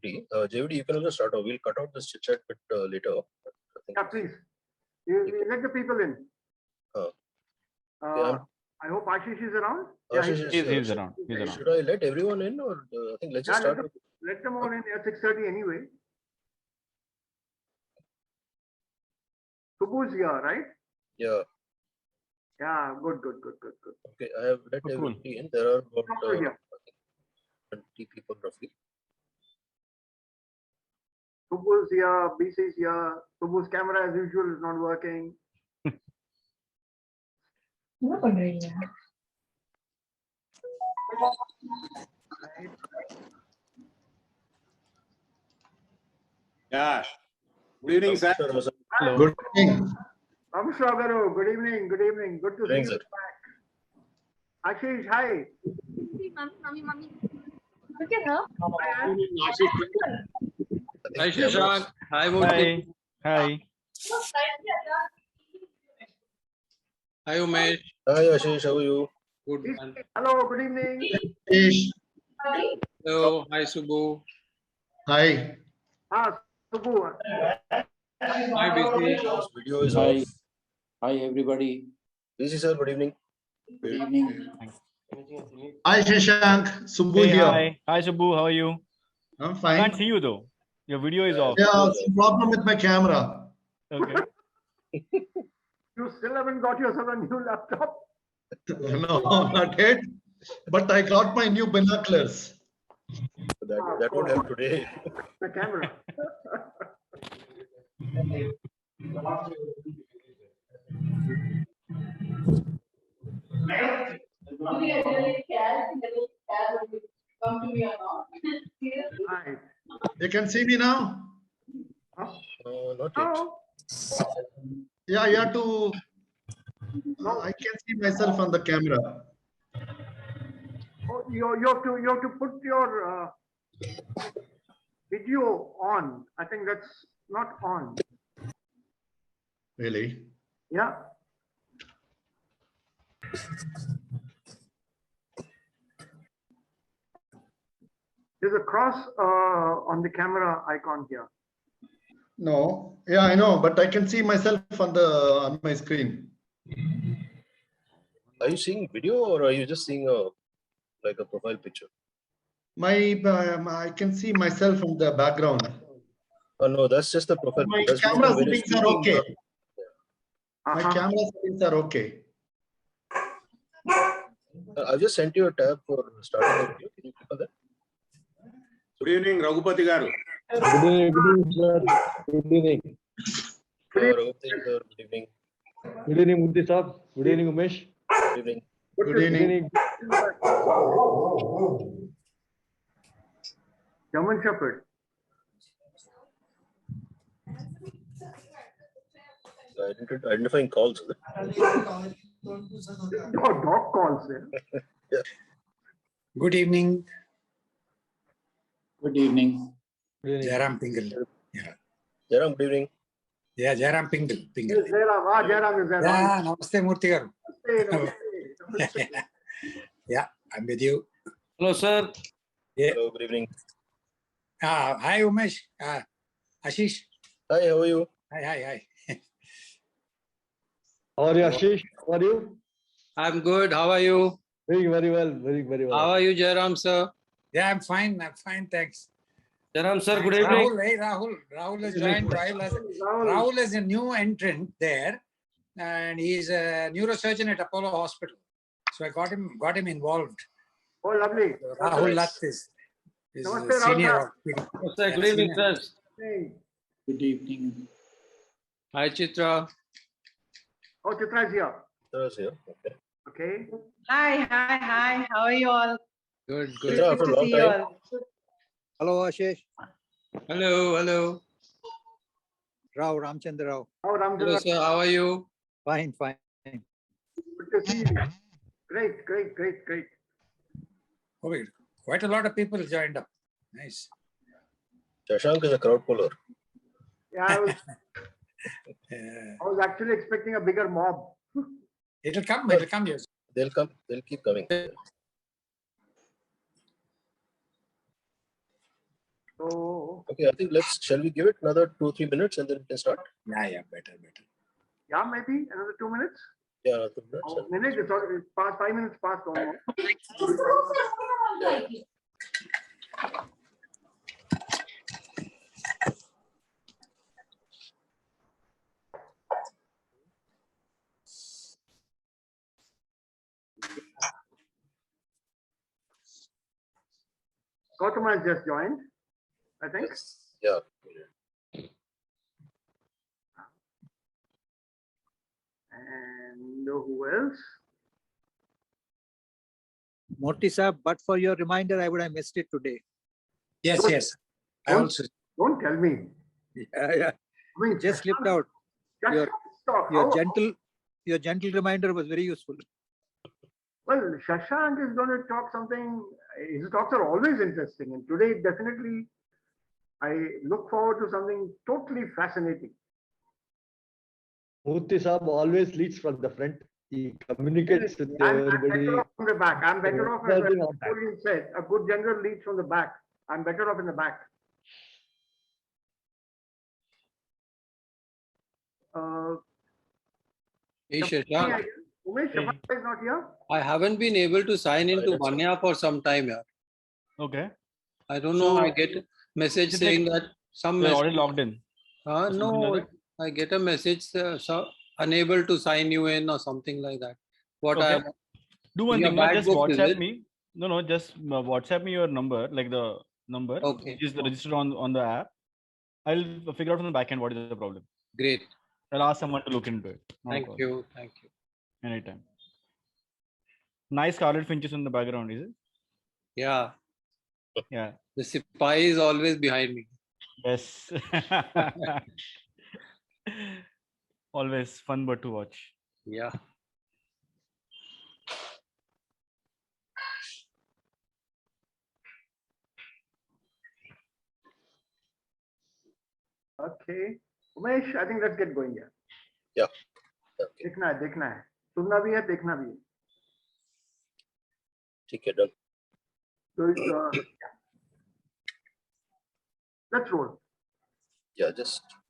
6:30. JVD, you can also start off. We'll cut out this chit chat bit later. Yeah, please. You let the people in. Yeah. I hope Ashish is around. Ashish He's around. He's around. Should I let everyone in, or I think let's just start? Let them all in at 6:30 anyway. Subbu's here, right? Yeah. Yeah, good. Okay, I have let everybody in. There are about 20 people roughly. Subbu's here, BC's here. Subbu's camera as usual is not working. Yeah. Good evening, sir. Hello. Good evening. Namaskar, Garu. Good evening. Good to see you back. Ashish, hi. Mommy. Look at her. Hi, Shashank. Hi, Murthy. Hi. Hi, Umesh. Hi, Ashish. How are you? Good. Hello, good evening. Hello. Hi, Subbu. Hi. Subbu. Hi, BC. Video is Hi. off. Hi, everybody. BC sir, good evening. Good evening. Hi, Shashank. Subbu here. Hi, Subbu. How are you? I'm I fine. can't see you though. Your video is off. Yeah, some problem with my camera. Okay. You still haven't got yourself a new laptop? No, not yet. But I got my new binoculars. That would help today. The camera. Hi. You can see me now? Not yet. Yeah, you have to. No, I can see myself on the camera. Oh, you have to put your video on. I think that's not on. Really? Yeah. There's a cross on the camera icon here. No. Yeah, I know, but I can see myself on my screen. Are you seeing video, or are you just seeing like a profile picture? I can see myself on the background. Oh no, that's just the profile. My That's camera when you're settings are speaking, okay. My camera settings are okay. I've just sent you a tab for starting a video. Can you click on that? Good evening, Raghupati Garu. Good evening, sir. Good evening. Raghupati sir, good evening. Good evening, Murthy sir. Good evening, Umesh. Good evening. Good evening. German Shepherd. Identifying calls. Dog calls. Yeah. Good evening. Good evening. Jairam Pingle. Yeah. Jairam, good evening. Yeah, Jairam Pingle. Yes, Jairam is there. Yeah, Namaste Murthy garu. Namaste. Yeah, I'm with you. Hello, sir. Yeah. Hello, good evening. Hi, Umesh. Ashish. Hi, how are you? Hi. How are you, Ashish? How are you? I'm good. How are you? Doing very well. Very well. How are you, Jairam, sir? Yeah, I'm fine. Thanks. Jairam, sir. Good Rahul, evening. hey, Rahul has joined. Rahul is a new entrant there, and he's a neurosurgeon at Apollo Hospital. So I got him involved. Oh, lovely. Rahul Lath is Namaste, senior. Sir, good evening, sir. Hey. Good evening. Hi, Chitra. Oh, Chitra is here. Here. Okay. Okay. Hi. How are you all? Good. Chitra, after a Good to long see you time. all. Hello, Ashish. Hello. Rao, Ramchandra Rao. Oh, Hello, Ramchandra. sir. How are you? Fine. Good to see you. Great. Oh, wait. Quite a lot of people joined up. Nice. Shashank is a crowd puller. Yeah, I was actually expecting a bigger mob. It'll come, yes. They'll come. They'll keep coming. So, Okay, I think shall we give it another 2-3 minutes and then we can start? Yeah, better. yeah, maybe another 2 minutes. Yeah, another 2 minutes. Oh, minute, it's past 5 minutes past almost. Yeah. Gautam has just joined, I think. Yes. Yeah. And who else? Murthy sir, but for your reminder, I would have missed it today. Yes. I also. Don't tell me. Yeah. I mean, It just slipped out. Your Your gentle reminder was very useful. Well, Shashank is going to talk something. His talks are always interesting, and today definitely I look forward to something totally fascinating. Murthy Saab always leads from the front. He communicates with I'm everybody. better off from the back. I'm better off, as Everything on time. Napoleon said, a good general leads from the back. I'm better off in the back. Hey, Shashank, Shashank, Umesh, Shashank is not here. I haven't been able to sign into that's Vannya for some time here. Okay. I don't know. So- I get a message Is it saying like that some You're message. already logged in. or something No, like I get a message unable to sign you in or something like that. What Okay. Do one Your thing, not bad just book, is WhatsApp it? me. No, just WhatsApp me your number, like the number, Okay. which is registered on the app. I'll figure out from the back end what is the problem. Great. I'll ask someone to look into it. Not a Thank problem. you. Thank you. Anytime. Nice scarlet finches in the background, is it? Yeah. Yeah. The Sipai is always behind me. Yes. Always fun but to watch. Yeah. Okay. Umesh, I think let's get going here. Yeah. Okay. देखना है सुनना भी है देखना भी है. ठीक है, done. So let's roll. Yeah,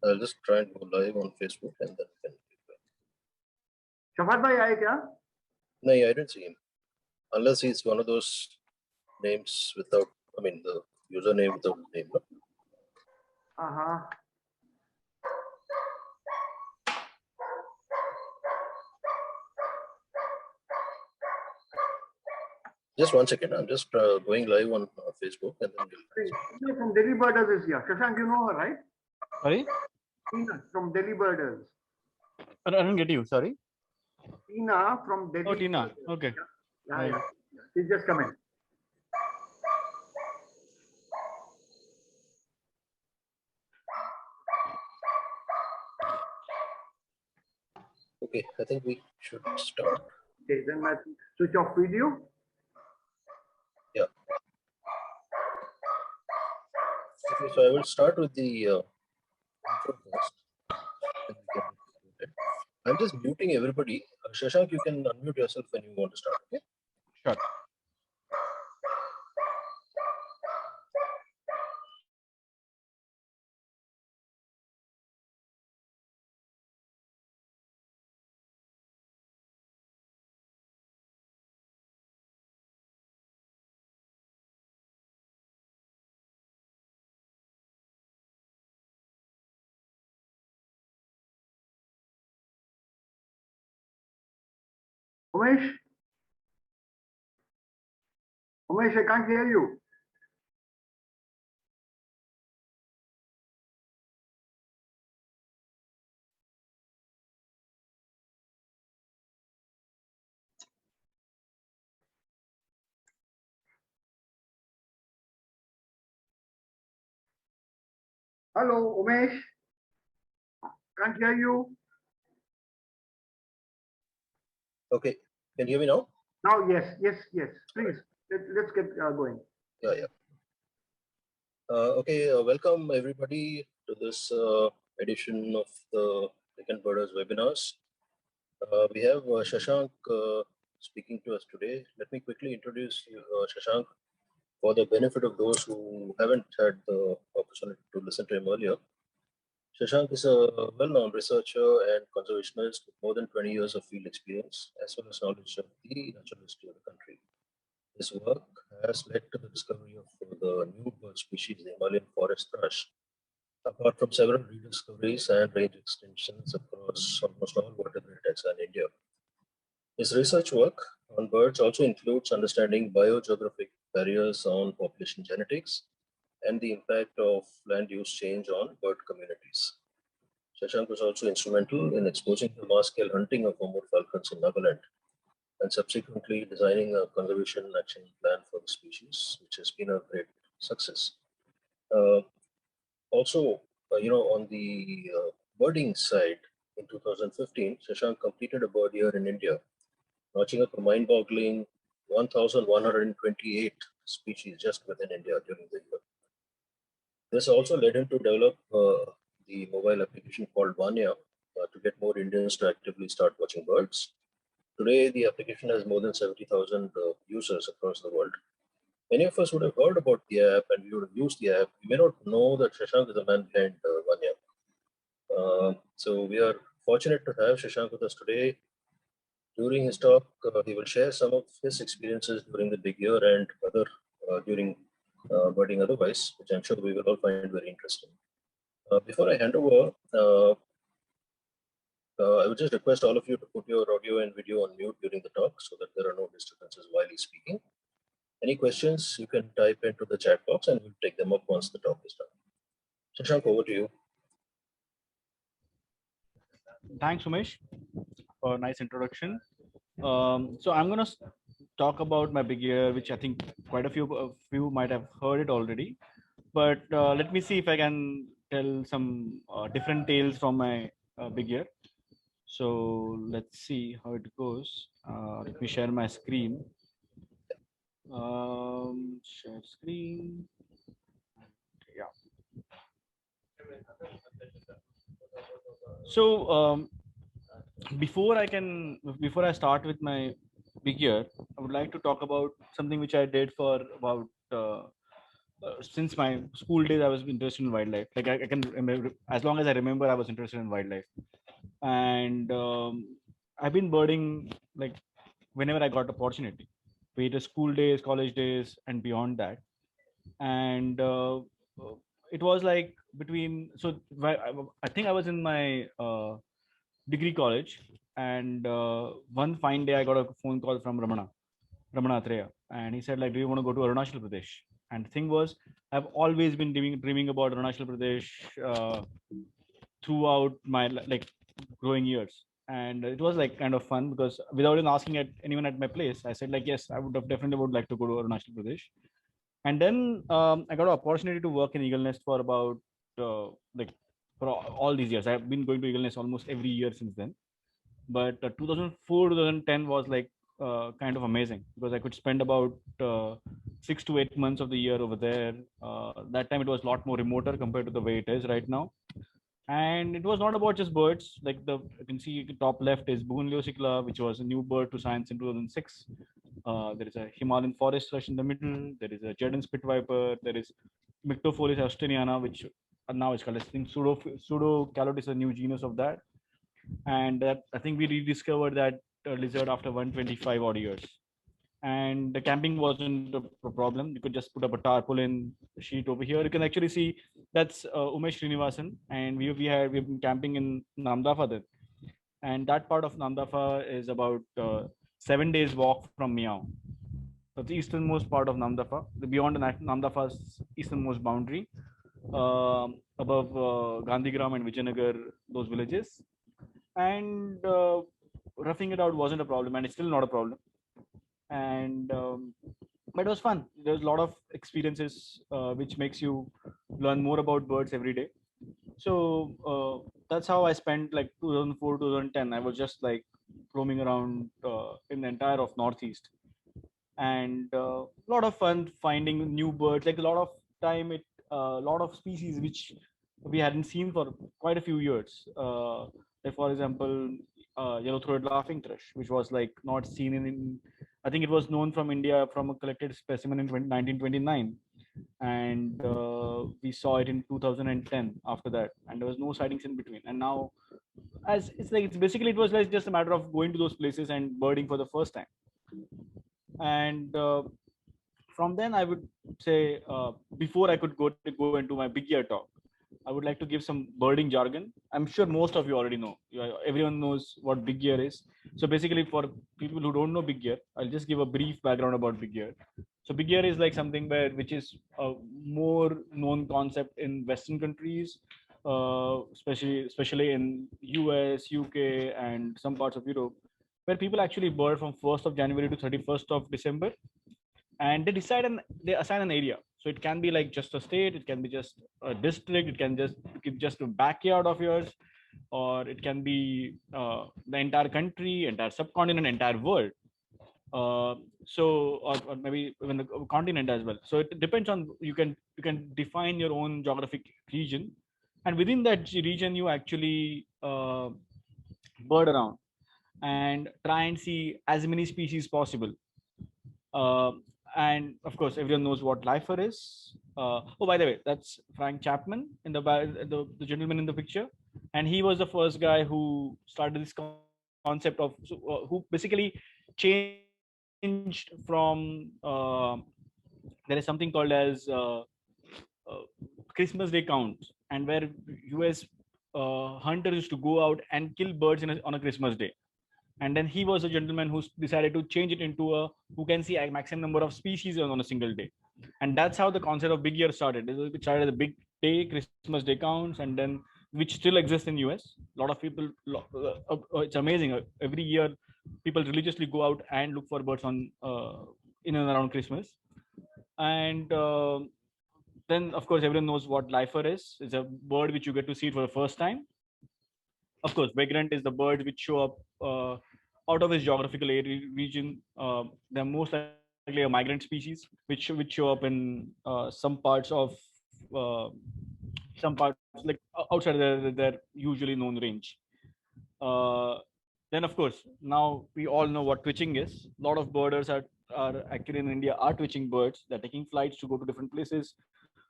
I'll just try and go live on Facebook and then we can. Shafat भाई आए क्या? No, I didn't see him. Unless he's one of those names without, I mean, the username without name. No? Just 1 second. I'm just going live on Facebook and then we'll. From Delhi Birders is here. Shashank, you know her, right? Sorry? Tina from Delhi Birders. I don't get you. Sorry. Tina from Delhi. Oh, Tina. Birders. Okay. Yeah. She's just come in. Okay, I think we should start. Okay, then let's switch off video. Yeah. Okay, so I will start with the intro first. I'm just muting everybody. Shashank, you can unmute yourself when you want to start. Okay. Sure. Umesh? Umesh, I can't hear you. Hello, Umesh. Can't hear you. Okay. Can you hear me now? Now, yes. Please, let's get going. Yeah. Okay, welcome everybody to this edition of the Deccan Birders webinars. We have Shashank speaking to us today. Let me quickly introduce you, Shashank. For the benefit of those who haven't had the opportunity to listen to him earlier, Shashank is a well-known researcher and conservationist with more than 20 years of field experience, as well as knowledge of the natural history of the country. His work has led to the discovery of the new bird species, the Himalayan Forest Thrush, apart from several rediscoveries and range extensions across almost all vertebrate taxa in India. His research work on birds also includes understanding biogeographic barriers on population genetics and the impact of land use change on bird communities. Shashank was also instrumental in exposing the mass-scale hunting of Amur Falcons in Nagaland and subsequently designing a conservation action plan for the species, which has been a great success. Uh, Also, on the birding side, in 2015, Shashank completed a bird year in India, notching up a mind-boggling 1,128 species just within India during the year. This also led him to develop the mobile application called Vannya to get more Indians to actively start watching birds. Today, the application has more than 70,000 users across the world. Many of us would have heard about the app and we would have used the app. We may not know that Shashank is the man behind Vannya. So we are fortunate to have Shashank with us today. During his talk, he will share some of his experiences during the big year and other during birding otherwise, which I'm sure we will all find very interesting. Before I hand over, I would just request all of you to put your audio and video on mute during the talk so that there are no disturbances while he's speaking. Any questions, you can type into the chat box and we'll take them up once the talk is done. Shashank, over to you. Thanks, Umesh, for a nice introduction. So I'm going to talk about my big year, which I think quite a few might have heard it already. But let me see if I can tell some different tales from my big year. So let's see how it goes. Let me share my screen. Share screen. Yeah. So before I start with my big year, I would like to talk about something which I did for about since my school days. I was interested in wildlife. Like I can remember, as long as I remember, I was interested in wildlife, and I've been birding like whenever I got opportunity, be it school days, college days, and beyond that. And it was like between I think I was in my degree college, and one fine day I got a phone call from Ramana Atreya, and he said like, do you want to go to Arunachal Pradesh? And the thing was, I've always been dreaming about Arunachal Pradesh throughout my like growing years, and it was like kind of fun because without even asking anyone at my place, I said like, yes, I would have definitely would like to go to Arunachal Pradesh. And then I got an opportunity to work in Eagle Nest for about like for all these years. I've been going to Eagle Nest almost every year since then. But 2004 2010 was like kind of amazing because I could spend about 6 to 8 months of the year over there. That time it was a lot more remoter compared to the way it is right now. And it was not about just birds. Like you can see top left is Bugunleosicla, which was a new bird to science in 2006. There is a Himalayan Forest Thrush in the middle. There is a Jordan spit viper. There is Myctophorus austiniana, which now is called, I think, Pseudocalot is a new genus of that. And I think we rediscovered that lizard after 125 odd years. And the camping wasn't a problem. You could just put up a tarpaulin sheet over here. You can actually see that's Umesh Srinivasan, and we've been camping in Namdafa then. And that part of Namdafa is about 7 days walk from Miao. So the easternmost part of Namdafa, beyond Namdafa's easternmost boundary, above Gandhigram and Vijayanagar, those villages. And roughing it out wasn't a problem, and it's still not a problem. And but it was fun. There's a lot of experiences which makes you learn more about birds every day. So that's how I spent like 2004 2010. I was just like roaming around in the entire of Northeast, and a lot of fun finding new birds. Like a lot of time, a lot of species which we hadn't seen for quite a few years. Like for example, yellow-throated laughing thrush, which was like not seen in I think it was known from India from a collected specimen in 1929, and we saw it in 2010 after that, and there was no sightings in between. And now, as it's like, it's basically, it was like just a matter of going to those places and birding for the first time. And from then, I would say, before I could go into my big year talk, I would like to give some birding jargon. I'm sure most of you already know. Everyone knows what big year is. So basically, for people who don't know big year, I'll just give a brief background about big year. So big year is like something which is a more known concept in Western countries, especially in US, UK, and some parts of Europe, where people actually bird from 1st of January to 31st of December, and they assign an area. So it can be like just a state, it can be just a district, it can just a backyard of yours, or it can be the entire country, entire subcontinent, entire world. Or maybe even the continent as well. So it depends on, you can define your own geographic region, and within that region you actually bird around and try and see as many species possible. Uh, and of course, everyone knows what lifer is. Oh, by the way, that's Frank Chapman in the gentleman in the picture, and he was the first guy who started this concept of who basically changed from there is something called as Christmas Day counts, and where US hunters used to go out and kill birds on a Christmas Day. And then he was a gentleman who decided to change it into who can see a maximum number of species on a single day. And that's how the concept of big year started. It started as a big day, Christmas Day counts, and then which still exists in US. A lot of people, it's amazing. Every year, people religiously go out and look for birds on in and around Christmas. And then, of course, everyone knows what lifer is. It's a bird which you get to see it for the first time. Of course, vagrant is the bird which show up out of its geographical area region. They're most likely a migrant species, which show up in some parts like outside their usually known range. Then, of course, now we all know what twitching is. A lot of birders are actually in India are twitching birds. They're taking flights to go to different places,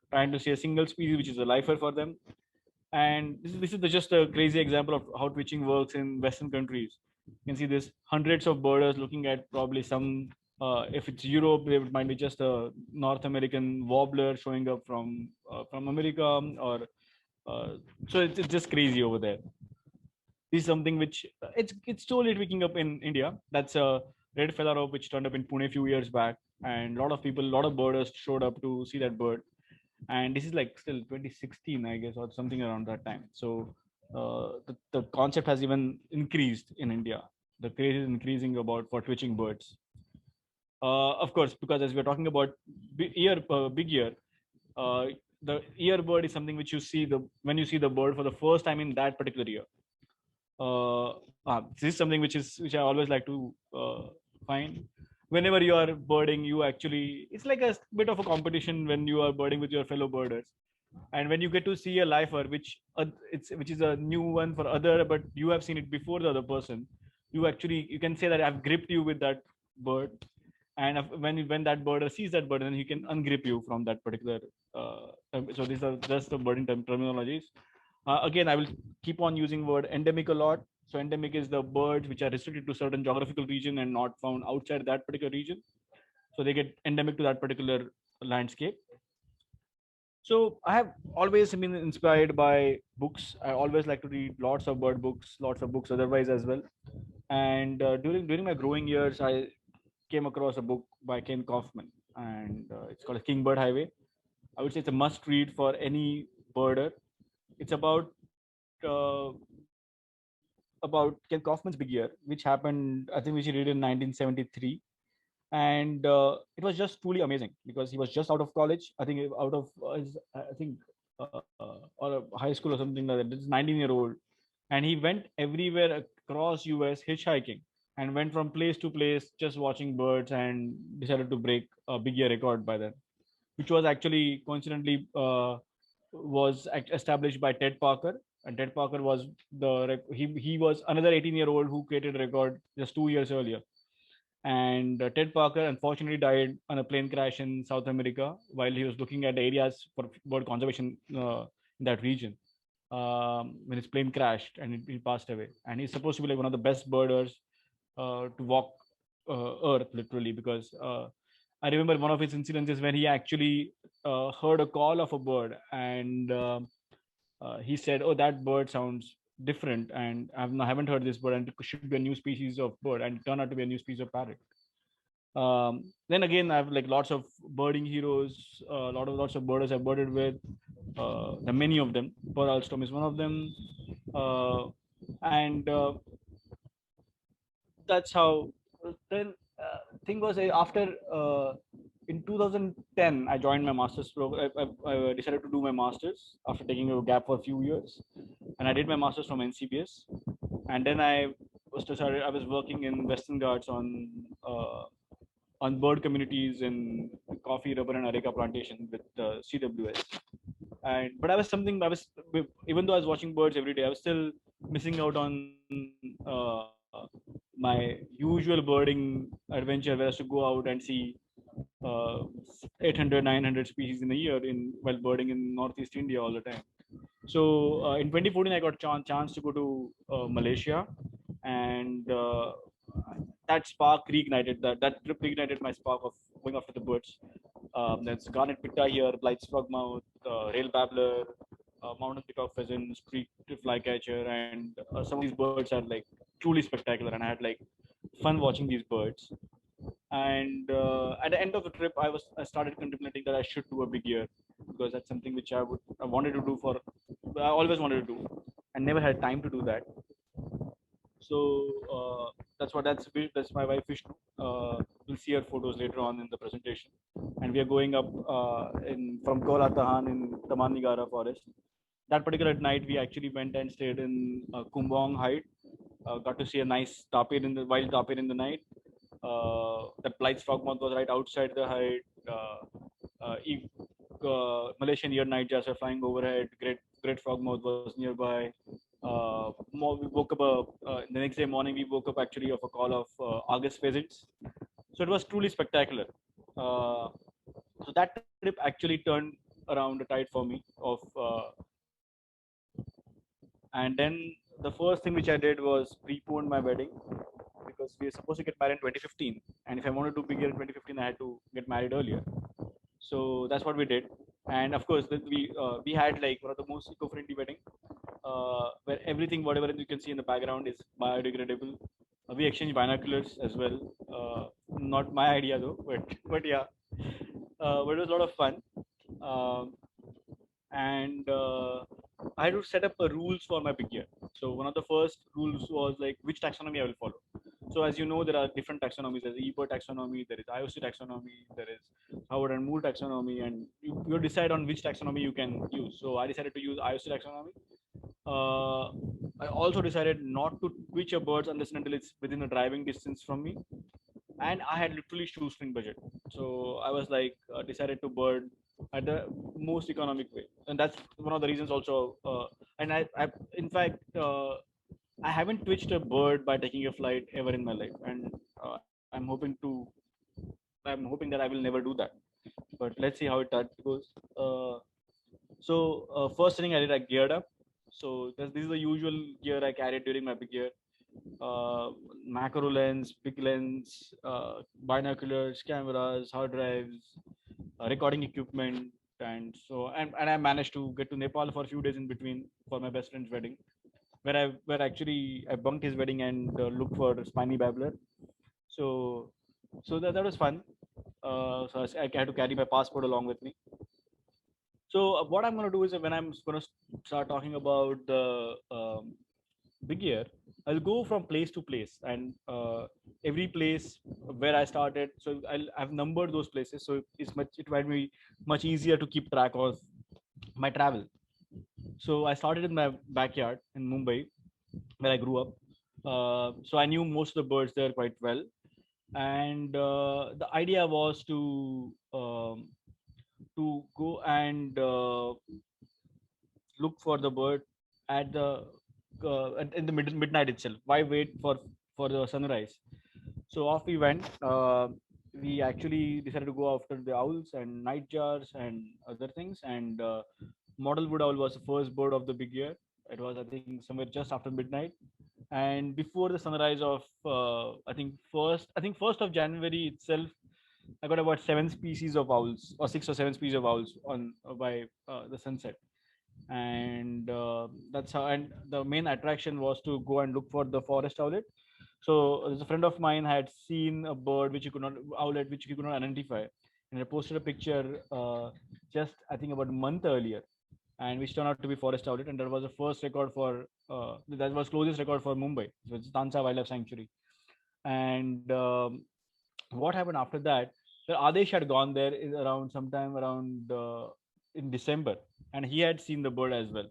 trying to see a single species which is a lifer for them. And this is just a crazy example of how twitching works in Western countries. You can see this hundreds of birders looking at probably some, if it's Europe, it might be just a North American warbler showing up from America, or so it's just crazy over there. This is something which it's slowly picking up in India. That's a red feather which turned up in Pune a few years back, and a lot of birders showed up to see that bird. And this is like still 2016, I guess, or something around that time. So the concept has even increased in India. The craze is increasing about for twitching birds. Of course, because as we're talking about big year, the ear bird is something which you see when you see the bird for the first time in that particular year. This is something which I always like to find. Whenever you are birding, it's like a bit of a competition when you are birding with your fellow birders. And when you get to see a lifer, which is a new one for other, but you have seen it before the other person, you can say that I've gripped you with that bird. And when that birder sees that bird, then he can ungrip you from that particular. So these are just the birding terminologies. Again, I will keep on using word endemic a lot. So endemic is the birds which are restricted to certain geographical region and not found outside that particular region. So they get endemic to that particular landscape. So I have always been inspired by books. I always like to read lots of bird books, lots of books otherwise as well. And during my growing years, I came across a book by Ken Kaufman, and it's called Kingbird Highway. I would say it's a must read for any birder. It's about Ken Kaufman's Big Year, which happened, I think, which he did in 1973. And it was just truly amazing because he was just out of college. I think out of or a high school or something like that. This is 19-year-old, and he went everywhere across US hitchhiking and went from place to place just watching birds, and decided to break a Big Year record by then, which was actually coincidentally was established by Ted Parker. And Ted Parker was he was another 18-year-old who created a record just 2 years earlier. And Ted Parker unfortunately died on a plane crash in South America while he was looking at areas for bird conservation in that region. When his plane crashed and he passed away. And he's supposed to be like one of the best birders to walk Earth, literally, because I remember one of his incidences when he actually heard a call of a bird, and he said, "Oh, that bird sounds different, and I haven't heard this bird, and it should be a new species of bird," and it turned out to be a new species of parrot. Then again, I have like lots of birding heroes, lots of birders I've birded with. The many of them. Pearl Alstom is one of them, and that's how. Then thing was after in 2010 I joined my master's program. I decided to do my master's after taking a gap for a few years, and I did my master's from NCBS, and then I was working in Western Ghats on bird communities in coffee, rubber, and areca plantation with CWS. And but I was even though I was watching birds every day, I was still missing out on my usual birding adventure where I used to go out and see uh, 800, 900 species in a year while birding in Northeast India all the time. So in 2014, I got chance to go to Malaysia, and that spark reignited that trip reignited my spark of going after the birds. There's garnet pitta here, Blight's frogmouth, rail babbler, mountain peacock pheasant, street flycatcher, and some of these birds are like truly spectacular, and I had like fun watching these birds. And at the end of the trip, I started contemplating that I should do a big year, because that's something which I wanted to do I always wanted to do, and never had time to do that. So that's my wife Vishnu. We'll see her photos later on in the presentation. And we are going up in from Kola Tahan in Tamanigara forest. That particular night, we actually went and stayed in Kumbong Height. Got to see a nice tapir wild tapir in the night. The Blight's frogmouth was right outside the height. Malaysian ear nightjars were flying overhead. Great frogmouth was nearby. We woke up the next day morning. We woke up actually of a call of August pheasants. So it was truly spectacular. So that trip actually turned around the tide for me. And then the first thing which I did was preponed my wedding, because we were supposed to get married in 2015, and if I wanted to begin in 2015, I had to get married earlier. So that's what we did. And of course, we had like one of the most eco-friendly wedding, where everything, whatever you can see in the background, is biodegradable. We exchanged binoculars as well. Not my idea though, but yeah, but it was a lot of fun. And I had to set up rules for my big year. So one of the first rules was like which taxonomy I will follow. So as you know, there are different taxonomies. There's Ebert taxonomy, there is IOC taxonomy, there is Howard and Moore taxonomy, and you decide on which taxonomy you can use. So I decided to use IOC taxonomy. I also decided not to twitch a bird unless and until it's within a driving distance from me. And I had literally shoestring budget. So I was like, decided to bird at the most economic way. And that's one of the reasons also. And I in fact, I haven't twitched a bird by taking a flight ever in my life. And I'm hoping that I will never do that. But let's see how that goes. So first thing I did, I geared up. So this is the usual gear I carried during my big year. Macro lens, big lens, binoculars, cameras, hard drives, recording equipment, and I managed to get to Nepal for a few days in between for my best friend's wedding, where actually I bunked his wedding and looked for spiny babbler. So that was fun. So I had to carry my passport along with me. So what I'm going to do is when I'm going to start talking about the big year, I'll go from place to place, and every place where I started. So I've numbered those places, so it might be much easier to keep track of my travel. So I started in my backyard in Mumbai, where I grew up. So I knew most of the birds there quite well, and the idea was to go and look for the bird at the in the midnight itself. Why wait for the sunrise? So off we went. We actually decided to go after the owls and nightjars and other things. And model wood owl was the first bird of the big year. It was, I think, somewhere just after midnight. And before the sunrise of, I think 1st of January itself, I got about 7 species of owls, or 6 or 7 species of owls on by the sunset. And that's how. And the main attraction was to go and look for the forest owlet. So there's a friend of mine had seen a bird which he could not owlet which he could not identify, and I posted a picture just I think about a month earlier, and which turned out to be forest owlet, and that was the first record for that was closest record for Mumbai. So it's Tansa Wildlife Sanctuary. And what happened after that? The Adesh had gone there in around sometime around in December, and he had seen the bird as well.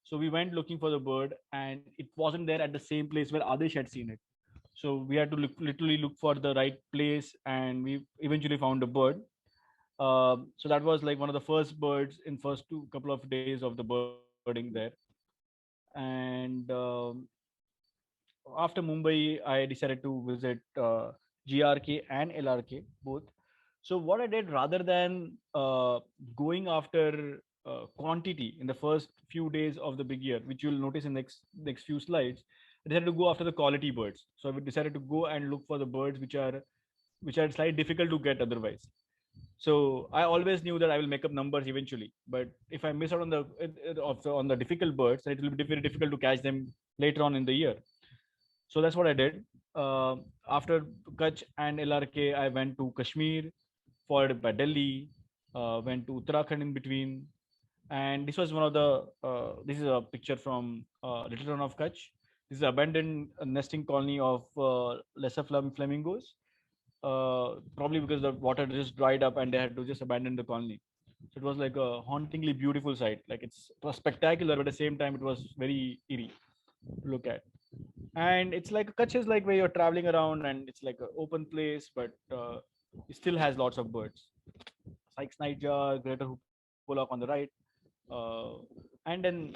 So we went looking for the bird, and it wasn't there at the same place where Adesh had seen it. So we had to literally look for the right place, and we eventually found a bird. So that was like one of the first birds in first two couple of days of the birding there. And after Mumbai, I decided to visit GRK and LRK both. So what I did, rather than going after quantity in the first few days of the big year, which you'll notice in next few slides, I decided to go after the quality birds. So I decided to go and look for the birds which are slightly difficult to get otherwise. So I always knew that I will make up numbers eventually, but if I miss out on on the difficult birds, then it will be very difficult to catch them later on in the year. So that's what I did. After Kutch and LRK, I went to Kashmir, followed by Delhi, went to Uttarakhand in between. And this was one of the, this is a picture from Little Run of Kutch. This is an abandoned nesting colony of lesser flamingos, probably because the water just dried up and they had to just abandon the colony. So it was like a hauntingly beautiful sight. Like it was spectacular, but at the same time, it was very eerie to look at. And it's like Kutch is like where you're traveling around and it's like an open place, but it still has lots of birds. Sykes nightjar, greater hoopollock on the right, and then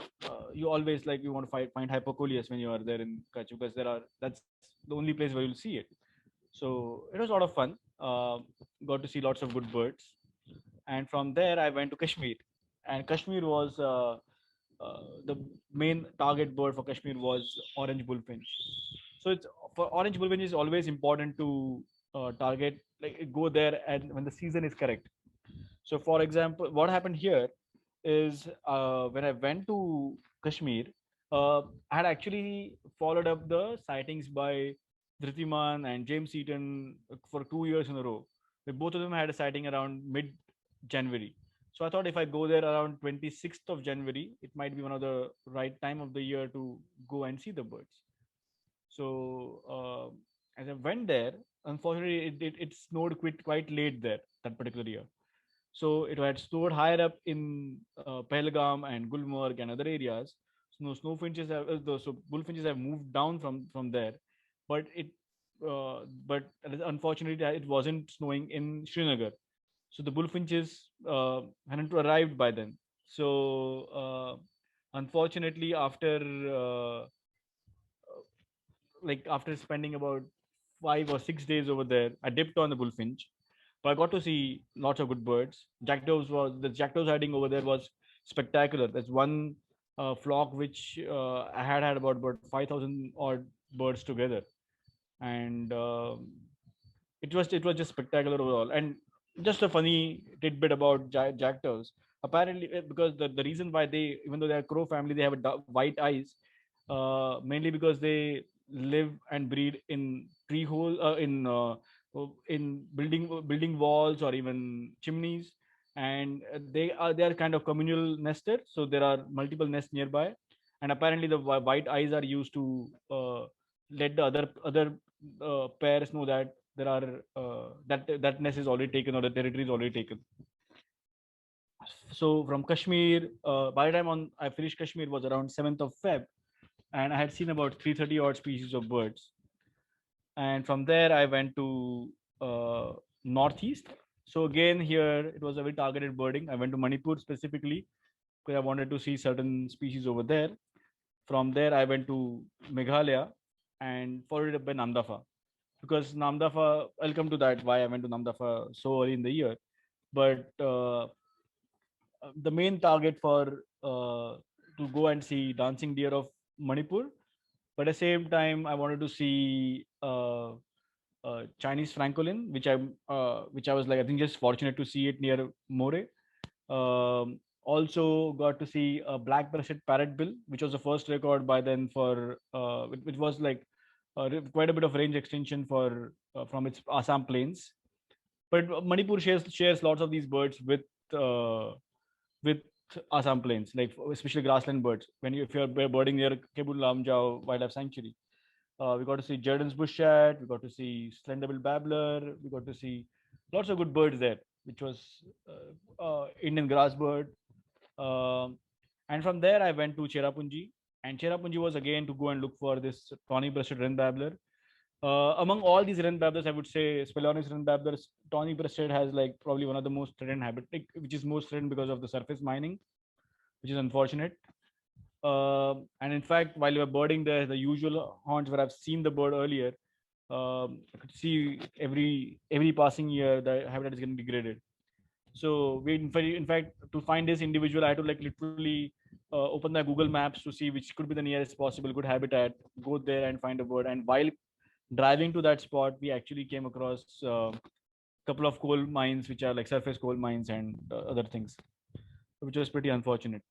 you always like you want to find hypocoleus when you are there in Kutch, because that's the only place where you'll see it. So it was a lot of fun. Got to see lots of good birds, and from there I went to Kashmir, and Kashmir was the main target bird for Kashmir was orange bullfinch. So it's for orange bullfinch is always important to target, like go there and when the season is correct. So for example, what happened here is when I went to Kashmir, I had actually followed up the sightings by Dhritiman and James Eaton for 2 years in a row. Both of them had a sighting around mid January. So I thought if I go there around 26th of January, it might be one of the right time of the year to go and see the birds. So as I went there, unfortunately, it snowed quite late there that particular year. So it had stored higher up in Pahalgam and Gulmarg and other areas. So bullfinches have moved down from there, but but unfortunately it wasn't snowing in Srinagar. So the bullfinches hadn't arrived by then. So unfortunately, after spending about 5 or 6 days over there, I dipped on the bullfinch, but I got to see lots of good birds. The jackdaws hiding over there was spectacular. There's one flock which I had about 5,000 odd birds together, and it was just spectacular overall. And just a funny tidbit about jackdaws. Apparently, because the reason why they, even though they're a crow family, they have white eyes, mainly because they live and breed in tree hole in building walls or even chimneys, and they are kind of communal nested. So there are multiple nests nearby, and apparently the white eyes are used to let the other pairs know that there are that nest is already taken or the territory is already taken. So from Kashmir, by the time I finished Kashmir was around 7th of Feb, and I had seen about 330 odd species of birds. And from there I went to northeast. So again here it was a very targeted birding. I went to Manipur specifically because I wanted to see certain species over there. From there I went to Meghalaya and followed it up by Namdapha. because Namdapha, I'll come to that, why I went to Namdapha so early in the year. But the main target for to go and see dancing deer of Manipur, but at the same time, I wanted to see Chinese francolin, which I was like, I think just fortunate to see it near More. Also got to see a black-breasted parrotbill, which was the first record by then for it was like quite a bit of range extension for from its Assam plains. But Manipur shares lots of these birds with Assam plains, like especially grassland birds. If you're birding near Kebul Lamjao Wildlife Sanctuary, we got to see Jordan's bush chat, we got to see slender-billed babbler, we got to see lots of good birds there, which was Indian grass bird. And from there, I went to Cherrapunji, and Cherrapunji was again to go and look for this tawny-breasted wren babbler. Among all these wren babblers, I would say Spelonix wren babblers, tawny-breasted has like probably one of the most threatened habitat, which is most threatened because of the surface mining, which is unfortunate. And in fact, while we were birding there, the usual haunts where I've seen the bird earlier, I could see every passing year the habitat is getting degraded. So we, in fact, to find this individual, I had to like literally open the Google Maps to see which could be the nearest possible good habitat, go there and find a bird. And while driving to that spot, we actually came across a couple of coal mines, which are like surface coal mines and other things, which was pretty unfortunate.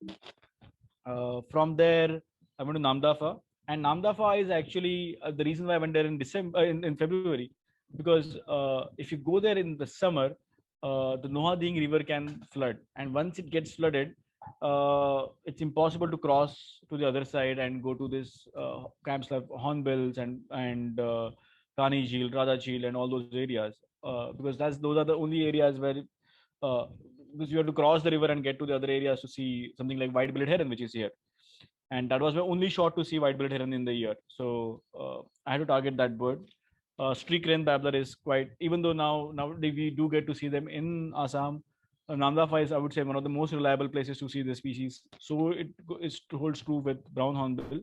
From there, I went to Namdapha, and Namdapha is actually the reason why I went there in December, in February, because if you go there in the summer, the Nohading River can flood, and once it gets flooded, it's impossible to cross to the other side and go to this camps like Hornbills and Rani Jheel, Radha Jheel, and all those areas, because those are the only areas where because you have to cross the river and get to the other areas to see something like white-billed heron, which is here. And that was my only shot to see white-billed heron in the year. So I had to target that bird. Streak wren babbler is quite, even though now we do get to see them in Assam. Namdapha is, I would say, one of the most reliable places to see the species. So it holds true with brown hornbill.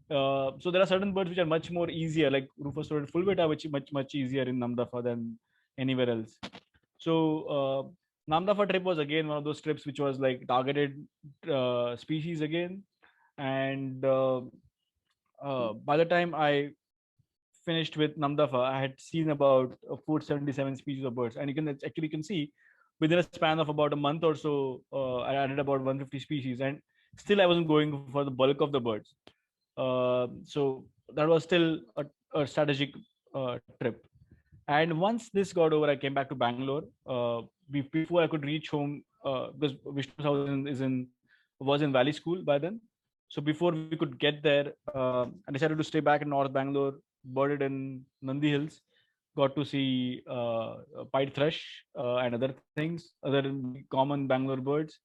So there are certain birds which are much more easier, like rufous-throated fulvita, which is much easier in Namdapha than anywhere else. So Namdapha trip was again one of those trips which was like targeted species again. And by the time I finished with Namdapha, I had seen about 477 species of birds, and you can see within a span of about a month or so, I added about 150 species, and still I wasn't going for the bulk of the birds. So that was still a strategic trip. And once this got over, I came back to Bangalore. Before I could reach home, because Vishnu's house was in Valley School by then. So before we could get there, I decided to stay back in North Bangalore, birded in Nandi Hills, got to see pied thrush and other things, other common Bangalore birds.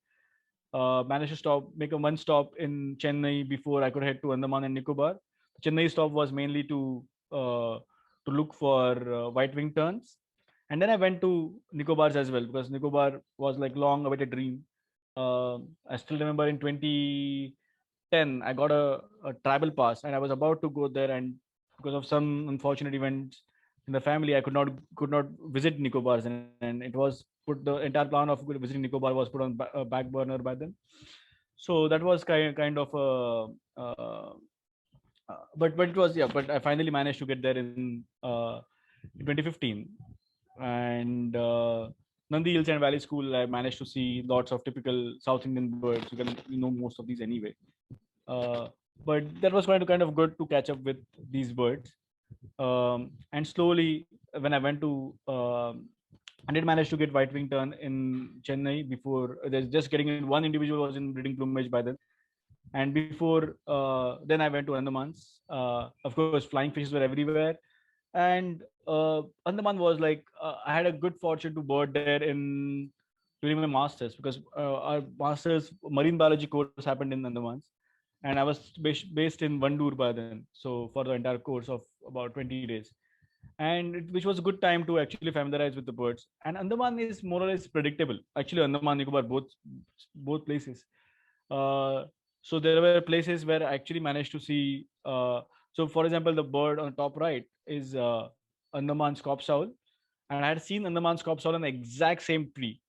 Managed to make a one stop in Chennai before I could head to Andaman and Nicobar. Chennai stop was mainly to look for white-winged terns. And then I went to Nicobars as well, because Nicobar was like long awaited dream. I still remember in 2010, I got a tribal pass, and I was about to go there, and because of some unfortunate events in the family, I could not visit Nicobars, and it was put, the entire plan of visiting Nicobar was put on back burner by them. So that was kind of but it was, yeah, but I finally managed to get there in 2015. And Nandi Hills and Valley School, I managed to see lots of typical South Indian birds. You know most of these anyway. But that was kind of good to catch up with these birds. And slowly, when I went to, I did manage to get white-winged tern in Chennai before. There's just getting in, one individual was in breeding plumage by then. And before then, I went to Andamans. Of course, flying fishes were everywhere. And Andaman was like, I had a good fortune to bird there during my masters, because our masters marine biology course happened in Andamans, and I was based in Vandoor by then. So for the entire course of about 20 days, and which was a good time to actually familiarize with the birds. And Andaman is more or less predictable. Actually, Andaman, Nicobar, both places. So there were places where I actually managed to see. So, for example, the bird on the top right is Andaman Scopes Owl, and I had seen Andaman Scopes Owl on the exact same tree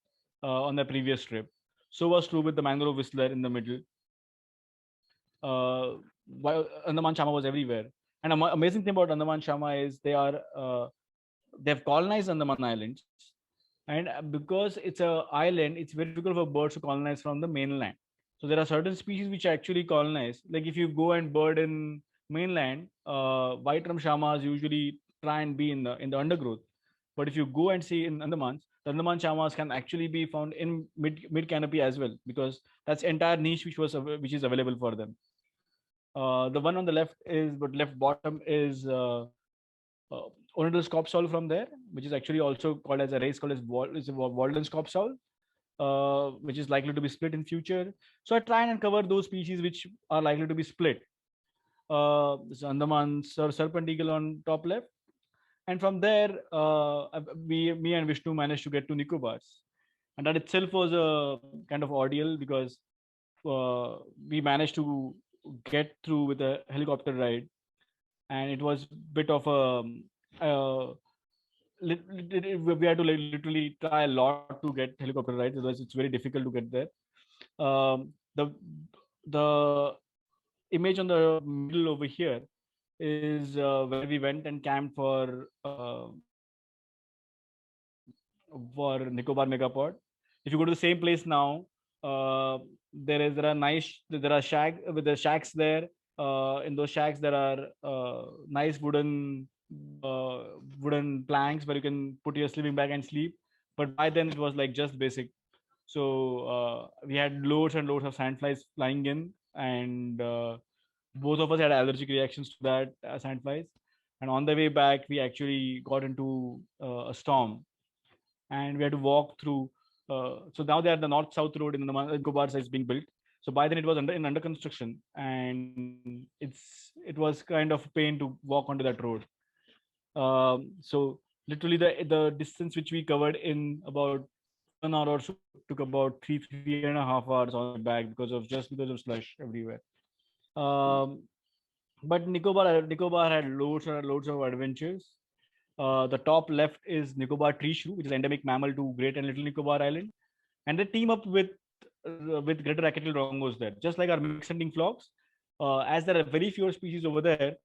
on the previous trip. So was true with the mangrove whistler in the middle. While Andaman Chama was everywhere. And amazing thing about Andaman Chama is they've colonized Andaman Islands, and because it's a island, it's very difficult for birds to colonize from the mainland. So there are certain species which actually colonize. Like if you go and bird in mainland, white rum shamas usually try and be in the undergrowth. But if you go and see in Andamans, the Andaman chamas can actually be found in mid canopy as well, because that's entire niche which is available for them. The one on the left is, but left bottom is Ornamental Scopes Owl from there, which is actually also called as a race called as Walden Scopes Owl, which is likely to be split in future. So I try and uncover those species which are likely to be split. This Andaman serpent eagle on top left, and from there, me and Vishnu managed to get to Nicobars, and that itself was a kind of ordeal because we managed to get through with a helicopter ride, and it was a bit of a we had to literally try a lot to get helicopter rides, otherwise it's very difficult to get there. The image on the middle over here is where we went and camped for Nicobar Megapod. If you go to the same place now, there are shacks there. In those shacks there are nice wooden planks where you can put your sleeping bag and sleep. But by then it was like just basic. So we had loads and loads of sandflies flying in, and both of us had allergic reactions to that sandflies. And on the way back, we actually got into a storm, and we had to walk through. So now they are the north-south road in the Nicobars is being built. So by then it was under construction, and it was kind of a pain to walk onto that road. So literally the distance which we covered in about 1 hour or so took about 3.5 hours on the back because of slush everywhere. But Nicobar had loads of adventures. The top left is Nicobar tree shrew, which is endemic mammal to Great and Little Nicobar Island, and they team up with greater racketal rongos there, just like our mixed hunting flocks. As there are very few species over there,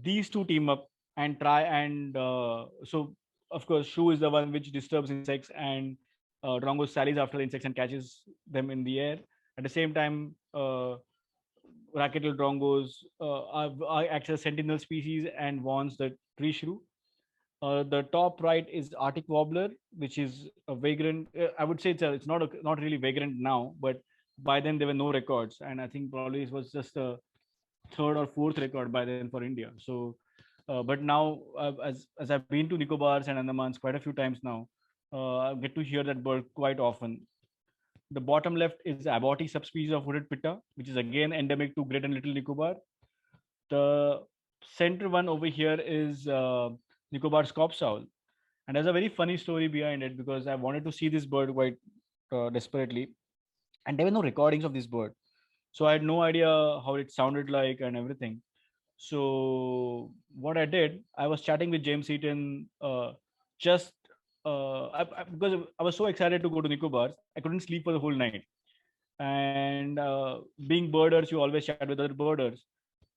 these two team up and try and so of course shrew is the one which disturbs insects, and Drongo sallies after the insects and catches them in the air. At the same time, racketal drongos act as sentinel species and warns the tree shrew. The top right is Arctic warbler, which is a vagrant. I would say it's not really vagrant now, but by then there were no records, and I think probably it was just a third or fourth record by then for India. So, but now as I've been to Nicobars and Andamans quite a few times now, I get to hear that bird quite often. The bottom left is Aborti subspecies of hooded pitta, which is again endemic to Great and Little Nicobar. The center one over here is Nicobar Scopes Owl, and there's a very funny story behind it because I wanted to see this bird quite desperately, and there were no recordings of this bird, so I had no idea how it sounded like and everything. So what I did, I was chatting with James Eaton because I was so excited to go to Nicobars, I couldn't sleep for the whole night. And being birders, you always chat with other birders.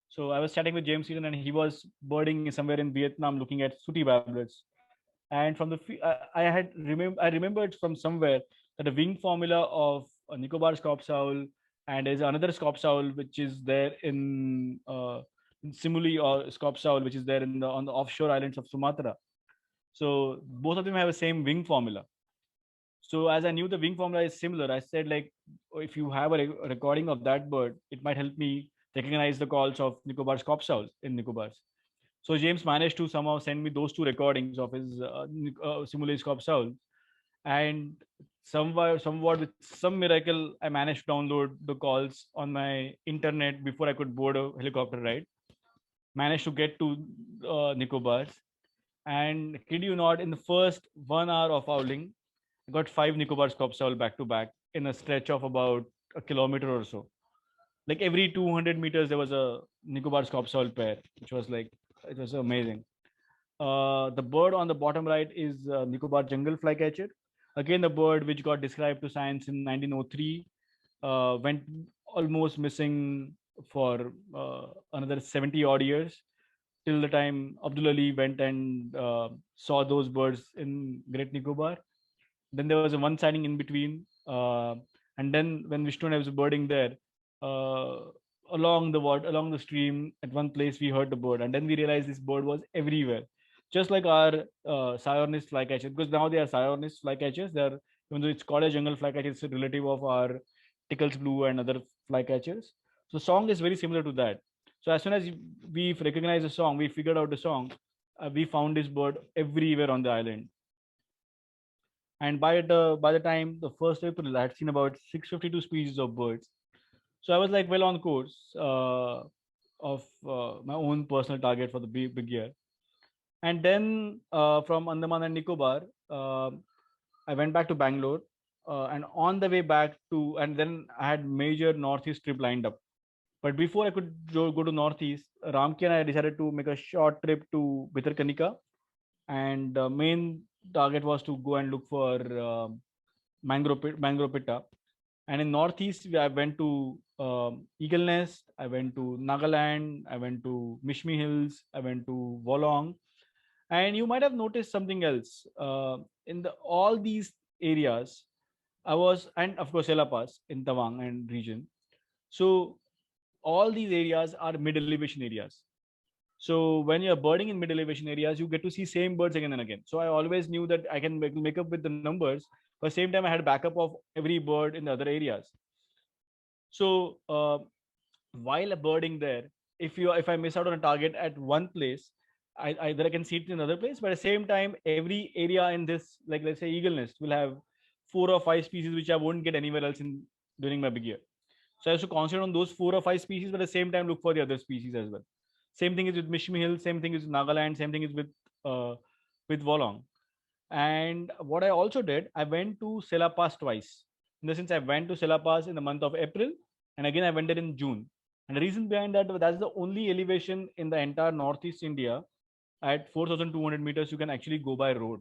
So I was chatting with James Eaton, and he was birding somewhere in Vietnam, looking at sooty warblers. And from I remembered from somewhere that the wing formula of a Nicobar Scopes Owl, and there's another Scopes Owl which is there in Simuli, or Scopes Owl which is there on the offshore islands of Sumatra. So both of them have the same wing formula. So as I knew the wing formula is similar, I said, like, if you have a recording of that bird, it might help me recognize the calls of Nicobar Scopes Owls in Nicobars. So James managed to somehow send me those two recordings of his Simuli Scopes Owl, and somewhat with some miracle, I managed to download the calls on my internet before I could board a helicopter ride. Managed to get to Nicobars, and kid you not, in the first 1 hour of owling, I got 5 Nicobar Scopes Owl back to back in a stretch of about a kilometer or so. Like every 200 meters, there was a Nicobar Scopes Owl pair, which was like, it was amazing. The bird on the bottom right is Nicobar jungle flycatcher. Again, the bird which got described to science in 1903 went almost missing for another 70 odd years till the time Abdul Ali went and saw those birds in Great Nicobar. Then there was a one sighting in between, and then when Vishnu was birding there, uh, along the water, along the stream, at one place we heard the bird, and then we realized this bird was everywhere, just like our Sionist flycatcher. Because now they are Sionist flycatchers. They are, even though it's called a jungle flycatcher, it's a relative of our Tickles Blue and other flycatchers. So song is very similar to that. So as soon as we recognize a song, we figured out the song. We found this bird everywhere on the island. And by the time the 1st April, I had seen about 652 species of birds. So I was like well on course of my own personal target for the big year. And then from Andaman and Nicobar, I went back to Bangalore, and on the way back to, and then I had major northeast trip lined up. But before I could go to northeast, Ramki and I decided to make a short trip to Bhitarkanika, and main target was to go and look for mangrove pitta. And in northeast, I went to Eagle Nest, I went to Nagaland, I went to Mishmi Hills, I went to Wolong. And you might have noticed something else in all these areas. I was, and of course, Ella Pass in Tawang and region. So all these areas are mid elevation areas. So when you're birding in mid elevation areas, you get to see same birds again and again. So I always knew that I can make up with the numbers. But same time, I had backup of every bird in the other areas. So while birding there, if I miss out on a target at one place, either I can see it in another place. But at the same time, every area in this, like let's say Eagle Nest, will have 4 or 5 species which I won't get anywhere else in during my big year. So I have to concentrate on those 4 or 5 species, but at the same time look for the other species as well. Same thing is with Mishmi Hill, same thing is with Nagaland, same thing is with Wolong. And what I also did, I went to Sela Pass twice. In the sense, I went to Sela Pass in the month of April, and again I went there in June. And the reason behind that, that's the only elevation in the entire Northeast India at 4,200 meters you can actually go by road.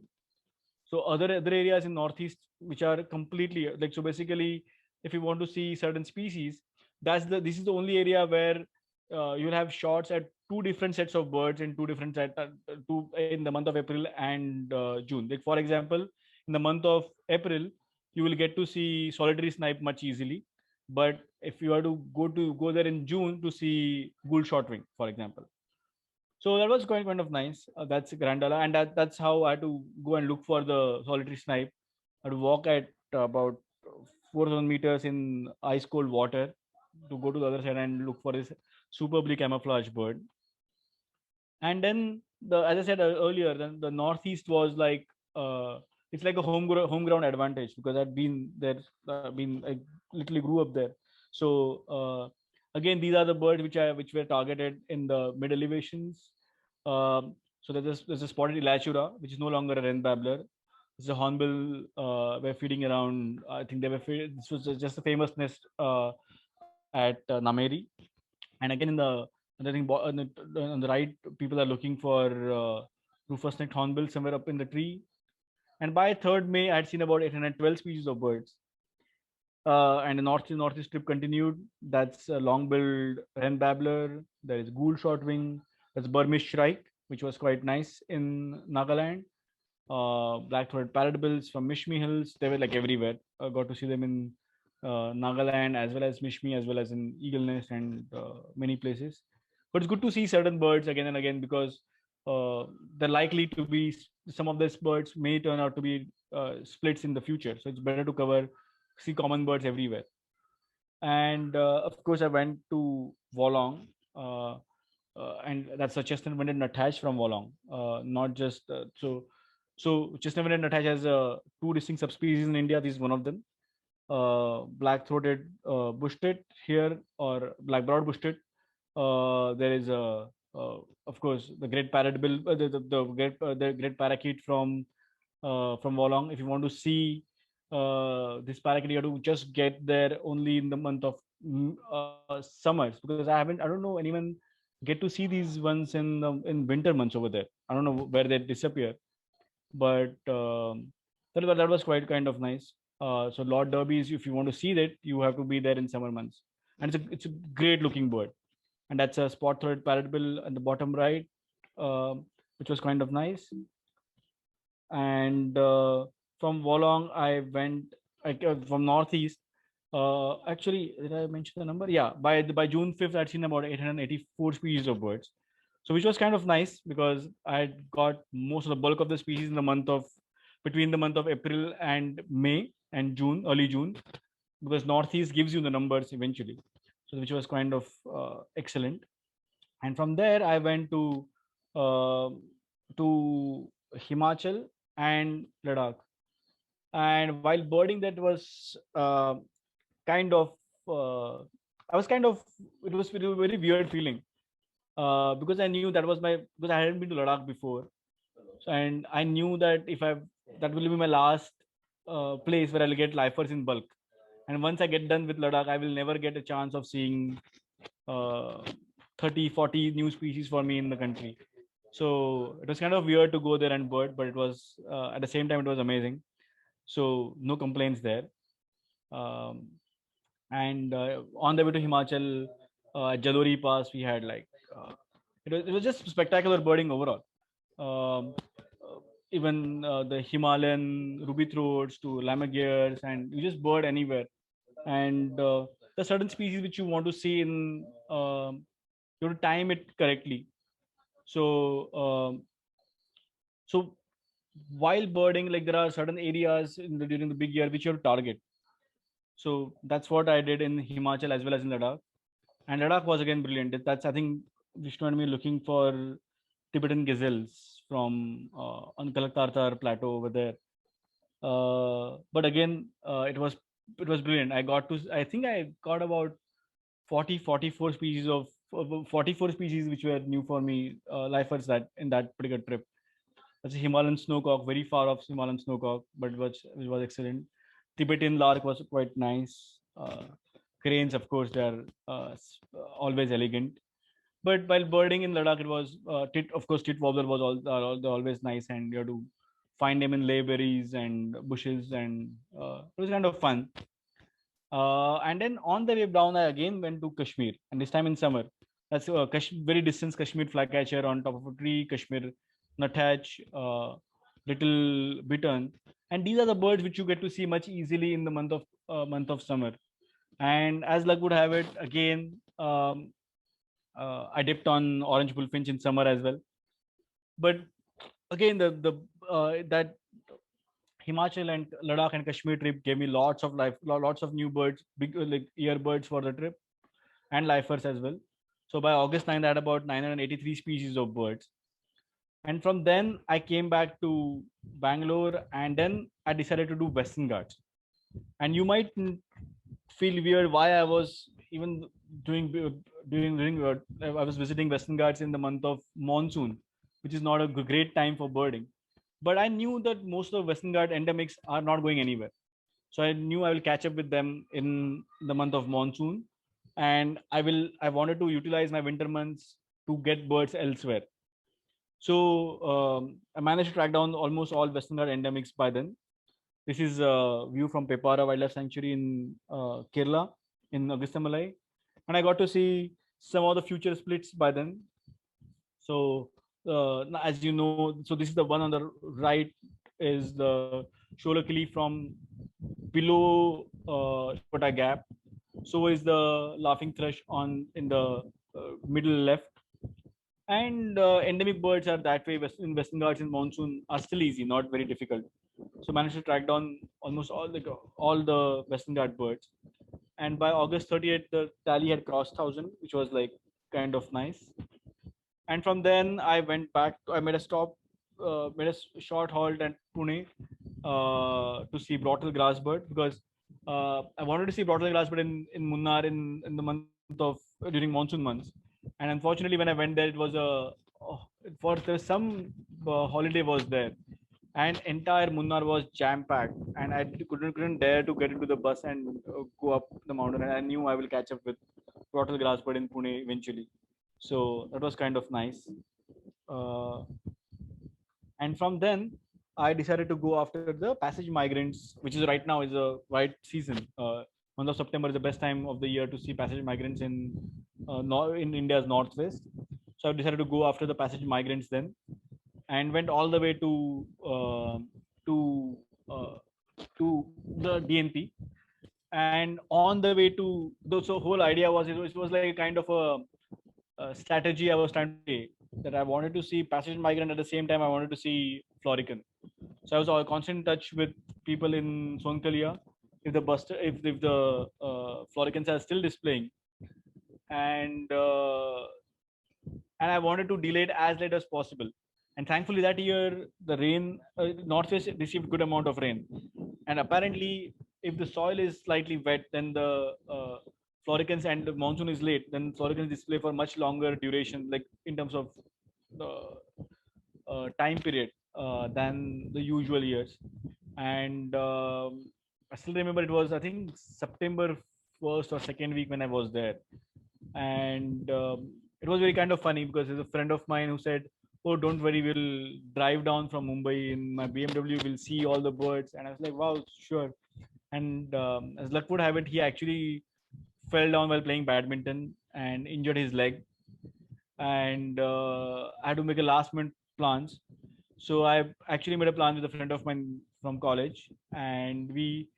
So other areas in Northeast which are completely like, so basically, if you want to see certain species, this is the only area where you'll have shots at 2 different sets of birds in 2 different in the month of April and June. Like for example, in the month of April, you will get to see solitary snipe much easily. But if you are to go there in June to see bull shortwing, for example. So that was kind of nice. That's Grandala, and that's how I had to go and look for the solitary snipe. I had to walk at about 4,000 meters in ice cold water to go to the other side and look for this superbly camouflaged bird. And then as I said earlier, then the northeast was like it's like a home ground advantage because I'd been there, I literally grew up there. So again, these are the birds which were targeted in the mid elevations. So there's a spotted elachura, which is no longer a wren babbler. It's a hornbill. Were feeding around. I think they were. This was just a famous nest at Nameri. And again, on the right, people are looking for rufous-necked hornbill somewhere up in the tree. And by 3rd May, I had seen about 812 species of birds. And the northeast trip continued. That's long-billed wren babbler. There is ghoul shortwing. There's Burmese shrike, which was quite nice in Nagaland. Black-throated parrotbills from Mishmi Hills. They were like everywhere. I got to see them in Nagaland as well as Mishmi, as well as in Eagle Nest and many places. But it's good to see certain birds again and again because they're likely to be, some of these birds may turn out to be splits in the future. So it's better to see common birds everywhere. And of course, I went to Wolong, and that's a chestnut-winged nuthatch from Wolong. Not just so chestnut-winged nuthatch has 2 distinct subspecies in India. This is one of them. Black-throated bush-tit here, or black-browed bush-tit. There is of course the great parrotbill, the great parakeet from Wolong. If you want to see this parakeet, you have to just get there only in the month of summers, because I don't know anyone get to see these ones in winter months over there. I don't know where they disappear, but that was quite kind of nice. So Lord Derby's, if you want to see that, you have to be there in summer months, and it's a great looking bird, and that's a spot-throated parrotbill at the bottom right, which was kind of nice. And from Wolong, I went from northeast. Actually, did I mention the number? Yeah, by June 5th, I'd seen about 884 species of birds. So which was kind of nice because I had got most of the bulk of the species in the month of between the month of April and May and June, early June, because northeast gives you the numbers eventually. So which was kind of excellent. And from there, I went uh, to Himachal and Ladakh. And while birding, that was kind of I was kind of it was a very weird feeling because I knew that was my because I hadn't been to Ladakh before, and I knew that if I that will be my last place where I'll get lifers in bulk. And once I get done with Ladakh, I will never get a chance of seeing uh, 30-40 new species for me in the country. So it was kind of weird to go there and bird, but it was at the same time it was amazing. So no complaints there. Um, and on the way to Himachal, at Jalori Pass, we had like it was just spectacular birding overall. Um, Even the Himalayan ruby throats to lammergeiers, and you just bird anywhere. And the certain species which you want to see in you have to time it correctly. So so while birding, like there are certain areas during the big year which you have to target. So that's what I did in Himachal as well as in Ladakh. And Ladakh was again brilliant. That's I think Vishnu and me looking for Tibetan gazelles from on Kalaktartar plateau over there. But again, it was brilliant. I think I got about 44 species of 44 species which were new for me, lifers that in that particular trip. That's a Himalayan snowcock, very far off Himalayan snowcock, but it was excellent. Tibetan lark was quite nice. Cranes, of course, they are always elegant. But while birding in Ladakh, it was of course, tit warbler was always nice, and you have to find them in layberries and bushes, and it was kind of fun. And then on the way down, I again went to Kashmir, and this time in summer. That's very distant Kashmir flycatcher on top of a tree, Kashmir nuthatch, little bittern, and these are the birds which you get to see much easily in the month of summer. And as luck would have it, again I dipped on orange bullfinch in summer as well. But again, the that Himachal and Ladakh and Kashmir trip gave me lots of new birds, big like earbirds for the trip, and lifers as well. So by August 9th, I had about 983 species of birds. And from then I came back to Bangalore, and then I decided to do Western Ghats. And you might feel weird why I was even I was visiting Western Ghats in the month of monsoon, which is not a great time for birding. But I knew that most of Western Ghat endemics are not going anywhere. So I knew I will catch up with them in the month of monsoon, and I wanted to utilize my winter months to get birds elsewhere. So I managed to track down almost all Western Ghat endemics by then. This is a view from Pepara Wildlife Sanctuary in Kerala, in Augusta Malay. And I got to see some of the future splits by then. So as you know, so this is the one on the right is the shoulder kili from below Shota Gap. So is the laughing thrush in the middle left. And endemic birds are that way. In Western Ghats in monsoon are still easy, not very difficult. So managed to track down almost all the Western Ghat birds. And by August 30th, the tally had crossed 1,000, which was like kind of nice. And from then I went back. I made a short halt at Pune to see Brottle grassbird, because I wanted to see Brottle grassbird in Munnar in the month of during monsoon months. And unfortunately, when I went there, it was there was some holiday was there, and entire Munnar was jam packed, and I couldn't dare to get into the bus and go up the mountain. And I knew I will catch up with Brottle grassbird in Pune eventually. So that was kind of nice. And from then I decided to go after the passage migrants, which is right now is a right season. Month of September is the best time of the year to see passage migrants in India's northwest. So I decided to go after the passage migrants then, and went all the way to uh, to the DNP. And on the way to so whole idea was it was like a kind of a strategy I was trying to say, that I wanted to see passage migrant at the same time I wanted to see florican. So I was all constant touch with people in Sonkalia, if the floricans are still displaying, and uh, and I wanted to delay it as late as possible. And thankfully that year the rain, northwest received good amount of rain, and apparently if the soil is slightly wet, then the floricans and the monsoon is late, then floricans display for much longer duration, like in terms of the time period than the usual years. And I still remember it was, I think, September 1st or second week when I was there. And it was very kind of funny because there's a friend of mine who said, "Oh, don't worry, we'll drive down from Mumbai in my BMW, we'll see all the birds." And I was like, "Wow, sure." And as luck would have it, he actually fell down while playing badminton and injured his leg. And I had to make a last minute plans. So I actually made a plan with a friend of mine from college, and we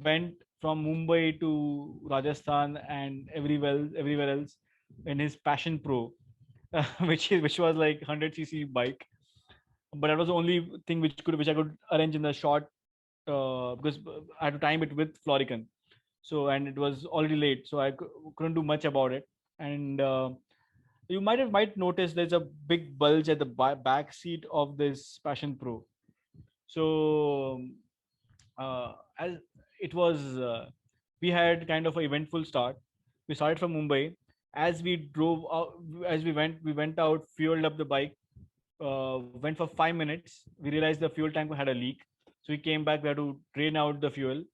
went from Mumbai to Rajasthan and everywhere else in his Passion Pro, which was like 100cc bike. But that was the only thing which I could arrange in the short, because I had to time it with Florican. So, and it was already late, so I couldn't do much about it. And you might notice there's a big bulge at the back seat of this Passion Pro. So as it was, we had kind of an eventful start. We started from Mumbai. As we drove out, as we went out, fueled up the bike, went for 5 minutes. We realized the fuel tank had a leak, so we came back. We had to drain out the fuel,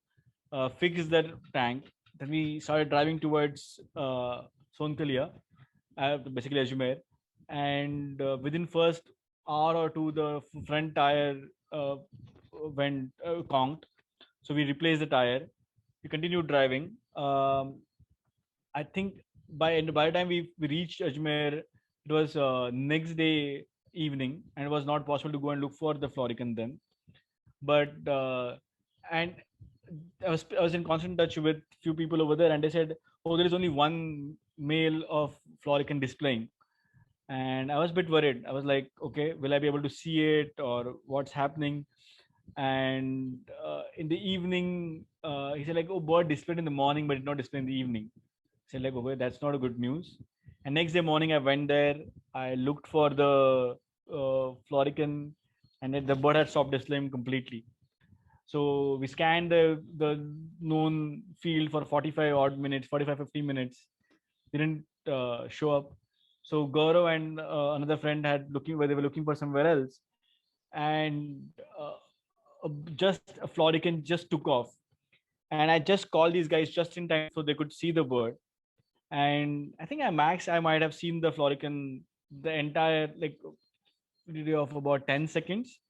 fix the tank. Then we started driving towards Sonkalia, basically Ajmer. And within first hour or two, the front tire went conked. So we replaced the tire. We continued driving. I think by the time we reached Ajmer, it was next day evening, and it was not possible to go and look for the Florican then. But and I was in constant touch with few people over there, and they said, "Oh, there is only one male of Florican displaying." And I was a bit worried. I was like, "Okay, will I be able to see it, or what's happening?" And in the evening, he said like, "Oh, bird displayed in the morning, but did not display in the evening." I said like, "Okay, that's not a good news." And next day morning, I went there. I looked for the Florican, and then the bird had stopped displaying completely. So we scanned the known field for 45 odd minutes, 45-50 minutes. Didn't show up. So Gaurav and another friend had looking where they were looking for somewhere else, and just a Florican just took off. And I just called these guys just in time so they could see the bird. And I think I might have seen the Florican the entire like video of about 10 seconds.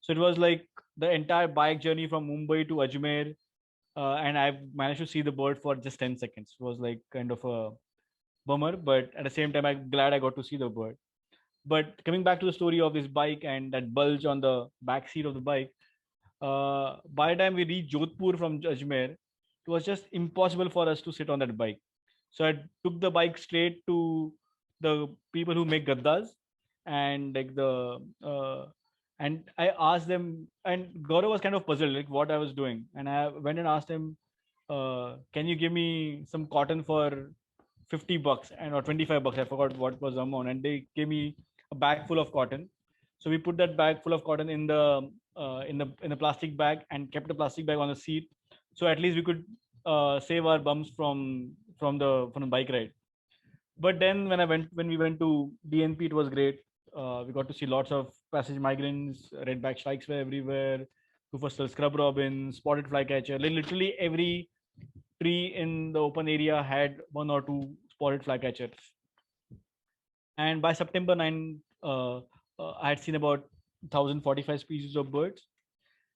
So it was like the entire bike journey from Mumbai to Ajmer, and I managed to see the bird for just 10 seconds. It was like kind of a bummer, but at the same time, I'm glad I got to see the bird. But coming back to the story of this bike and that bulge on the back seat of the bike, by the time we reached Jodhpur from Ajmer, it was just impossible for us to sit on that bike. So I took the bike straight to the people who make gaddas, and like and I asked them, and Gaurav was kind of puzzled like what I was doing, and I went and asked him, "Can you give me some cotton for $50 and or $25? I forgot what was the amount." And they gave me a bag full of cotton. So we put that bag full of cotton in the plastic bag and kept the plastic bag on the seat. So at least we could save our bums from the bike ride. But then when we went to DNP, it was great. We got to see lots of passage migrants, redback shrikes were everywhere, Rufous scrub robin, spotted flycatcher. Literally every tree in the open area had one or two spotted flycatchers. And by September 9, I had seen about 1045 species of birds.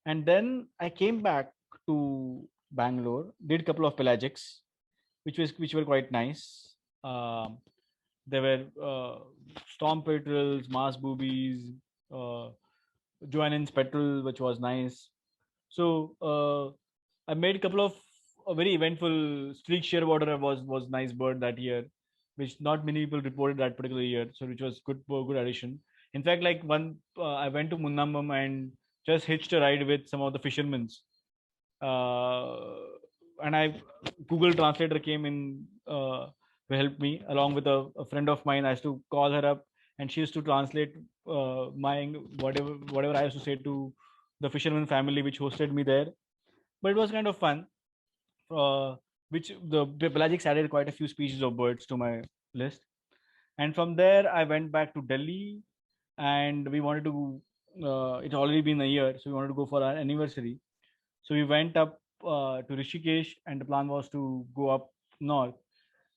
And then I came back to Bangalore, did a couple of pelagics, which were quite nice. Um, there were storm petrels, mars boobies, uh, Joannen's petrel, which was nice. So I made a couple of a very eventful streak shearwater was nice bird that year, which not many people reported that particular year. So which was good addition. In fact, like one I went to Munnambam and just hitched a ride with some of the fishermen. Uh, and I Google Translator came in to help me along with a friend of mine. I used to call her up and she used to translate my whatever I used to say to the fisherman family which hosted me there. But it was kind of fun. Which the pelagics added quite a few species of birds to my list. And from there, I went back to Delhi, and we wanted to. It's already been a year, so we wanted to go for our anniversary. So we went up to Rishikesh, and the plan was to go up north.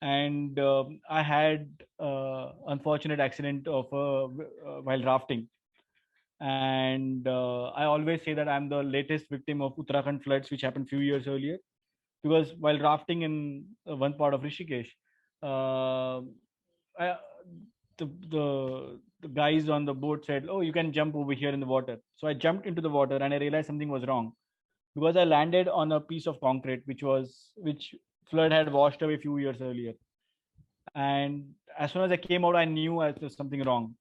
And I had unfortunate accident of while rafting, and I always say that I'm the latest victim of Uttarakhand floods, which happened few years earlier. Because while rafting in one part of Rishikesh, uh, I, the guys on the boat said, "Oh, you can jump over here in the water." So I jumped into the water, and I realized something was wrong because I landed on a piece of concrete which flood had washed away a few years earlier. And as soon as I came out, I knew there was something wrong.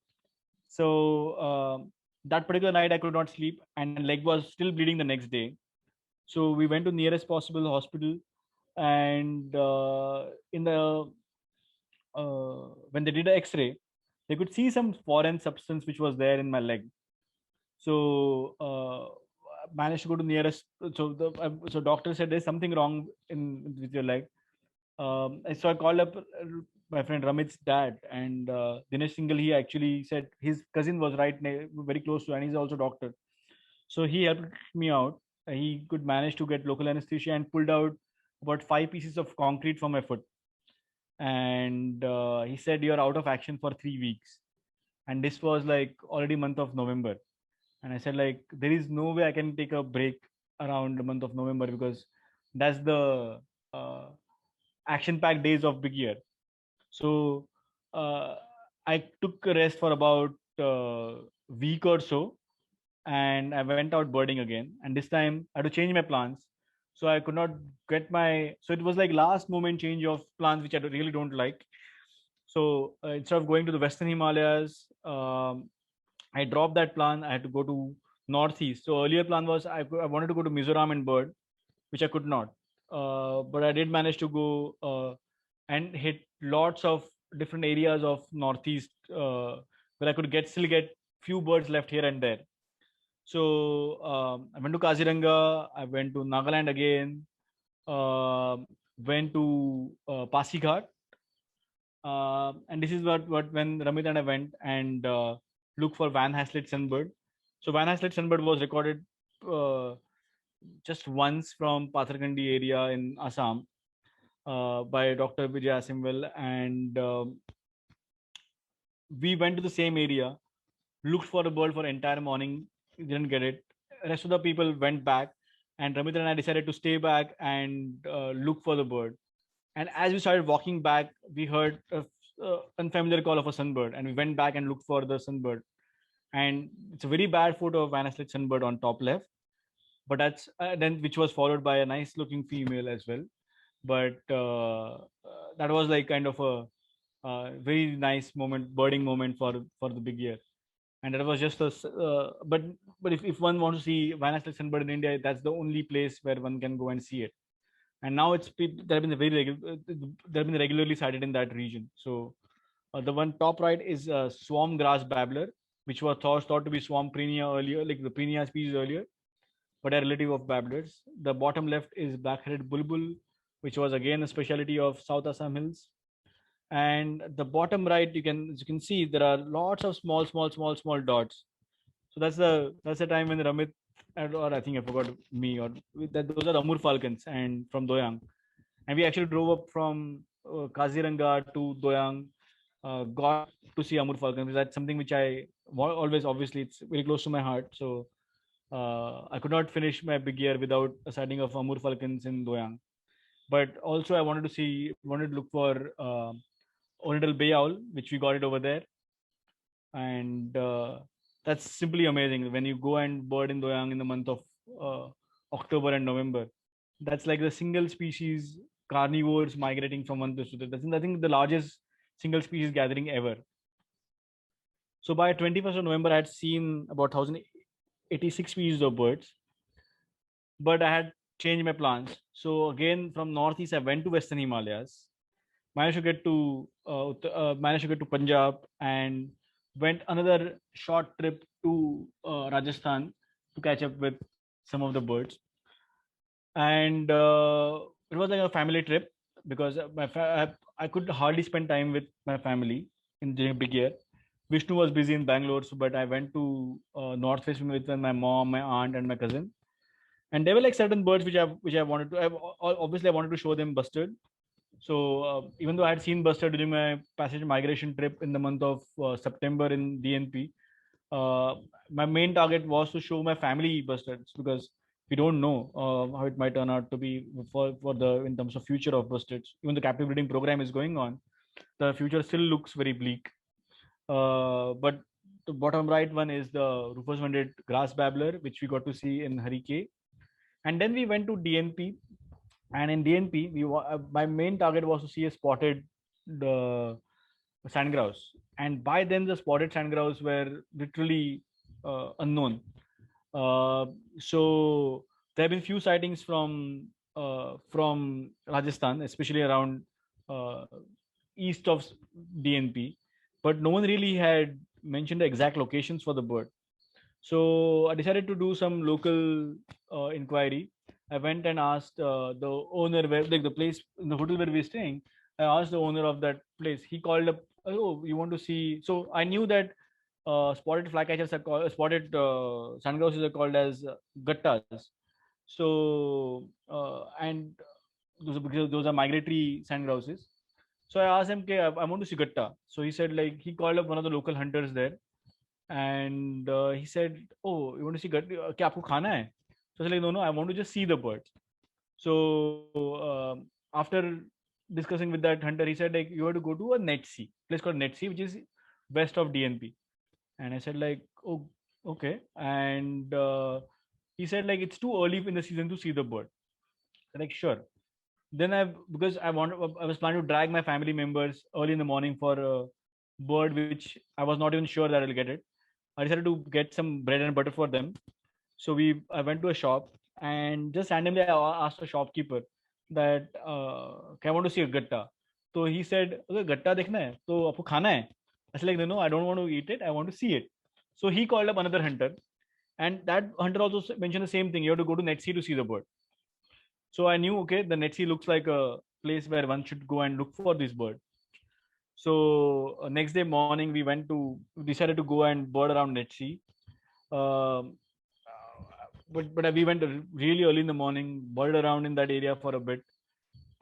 So that particular night, I could not sleep, and leg was still bleeding the next day. So we went to nearest possible hospital, and in the when they did an X-ray, they could see some foreign substance which was there in my leg. So managed to go to nearest. So doctor said there's something wrong in with your leg. So I called up my friend Ramit's dad, and Dinesh Singhal. He actually said his cousin was very close to, and he's also doctor. So he helped me out. He could manage to get local anesthesia and pulled out about 5 pieces of concrete from my foot. And he said, "You're out of action for 3 weeks." And this was like already month of November. And I said, like, there is no way I can take a break around the month of November because that's the uh, action-packed days of big year. So I took a rest for about a week or so, and I went out birding again. And this time I had to change my plans. So I could not get my. So it was like last moment change of plans, which I really don't like. So instead of going to the Western Himalayas, I dropped that plan. I had to go to Northeast. So earlier plan was I wanted to go to Mizoram and bird, which I could not. But I did manage to go and hit lots of different areas of Northeast where I could still get few birds left here and there. So I went to Kaziranga, I went to Nagaland again, went to Pasighat. And this is what when Ramit and I went and looked for Van Haslet sunbird. So Van Haslet sunbird was recorded just once from Patharkandi area in Assam by Dr. Vijay Asimwell, and we went to the same area, looked for the bird for entire morning, didn't get it. Rest of the people went back, and Ramit and I decided to stay back and look for the bird. And as we started walking back, we heard a unfamiliar call of a sunbird, and we went back and looked for the sunbird. And it's a very bad photo of Van Haslet sunbird on top left, but that's then which was followed by a nice looking female as well. But that was like kind of a very nice moment, birding moment for the big year. And that was just a but if one wants to see Van Haslet sunbird in India, that's the only place where one can go and see it. And now there have been regularly sighted in that region. So the one top right is swarm grass babbler, which was thought to be swarm prenia earlier, like the prenia species earlier, but a relative of babblers. The bottom left is black-headed bulbul, which was again a specialty of South Assam hills. And the bottom right, as you can see, there are lots of small dots. So that's the time when Ramit, or I think I forgot me, or that those are Amur Falcons and from Doyang. And we actually drove up from Kaziranga to Doyang got to see Amur Falcons. That's something which I always, obviously, it's very close to my heart. So I could not finish my big year without a sighting of Amur Falcons in Doyang. But also, I wanted to look for Oriental Bay Owl, which we got it over there. And that's simply amazing. When you go and bird in Doyang in the month of October and November, that's like the single species carnivores migrating from one place to the other. That's, I think, the largest single species gathering ever. So by 21st of November, I had seen about 1,086 species of birds, but I had changed my plans. So again, from Northeast, I went to Western Himalayas, managed to get to Punjab, and went another short trip to Rajasthan to catch up with some of the birds. And it was like a family trip because I could hardly spend time with my family during a big year. Vishnu was busy in Bangalore, but I went to Northwest with my mom, my aunt, and my cousin. And there were like certain birds which I wanted to. Obviously, I wanted to show them bustard. So even though I had seen bustard during my passage migration trip in the month of September in DNP, my main target was to show my family bustards because we don't know how it might turn out to be for the in terms of future of bustards. Even the captive breeding program is going on, the future still looks very bleak. But the bottom right one is the rufous-winged grass babbler, which we got to see in Harike. And then we went to DNP, and in DNP, my main target was to see a spotted sandgrouse. And by then, the spotted sandgrouse were literally unknown. So there have been few sightings from Rajasthan, especially around east of DNP, but no one really had mentioned the exact locations for the bird. So I decided to do some local inquiry. I went and asked the owner, where like the place in the hotel where we were staying. I asked the owner of that place. He called up. Oh, you want to see? So I knew that spotted flycatchers are called spotted sandgrouses are called as gattas. So and because those are migratory sandgrouses. So I asked him, okay, I want to see gatta. So he said, like, he called up one of the local hunters there, and he said, oh, you want to see gatta? Kya aapko khana hai? So I was like, no, I want to just see the birds. So after discussing with that hunter, he said, like, you have to go to a Netsea, place called Netsea, which is west of DNP. And I said, like, oh, okay. And he said, like, it's too early in the season to see the bird. Like, sure. Then because I was planning to drag my family members early in the morning for a bird which I was not even sure that I'll get it. I decided to get some bread and butter for them. So I went to a shop and just randomly I asked a shopkeeper that I want to see a gatta. So he said, okay, gatta dekhna hai, to aapko khana hai? I said, like, no, I don't want to eat it. I want to see it. So he called up another hunter, and that hunter also mentioned the same thing. You have to go to Netsea to see the bird. So I knew, okay, the Netsea looks like a place where one should go and look for this bird. So next day morning, we decided to go and bird around Netsea. But we went really early in the morning, bird around in that area for a bit,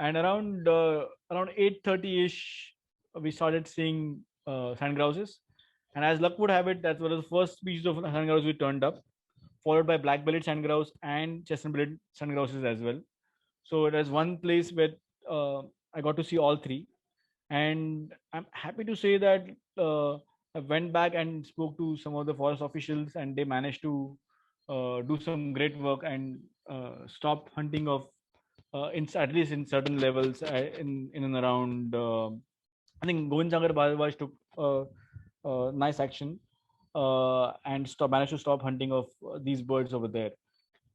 and around 8:30ish, we started seeing sandgrouses. And as luck would have it, that was the first species of sandgrouse we turned up, followed by black-bellied sandgrouse and chestnut-bellied sandgrouses as well. So it was one place where I got to see all three, and I'm happy to say that I went back and spoke to some of the forest officials, and they managed to do some great work and stop hunting of at least in certain levels in and around. I think Govind Sagar Bhardwaj took nice action and managed to stop hunting of these birds over there.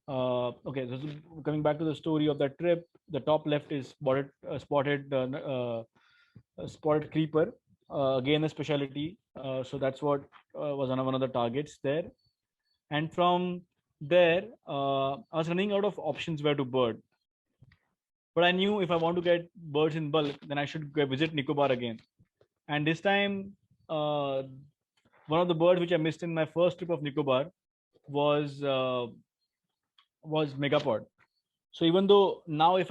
Okay, so coming back to the story of that trip, the top left is spotted creeper, again a specialty. So that's what was one of the targets there. And from there, I was running out of options where to bird. But I knew if I want to get birds in bulk, then I should visit Nicobar again. And this time, one of the birds which I missed in my first trip of Nicobar was megapod. So even though now I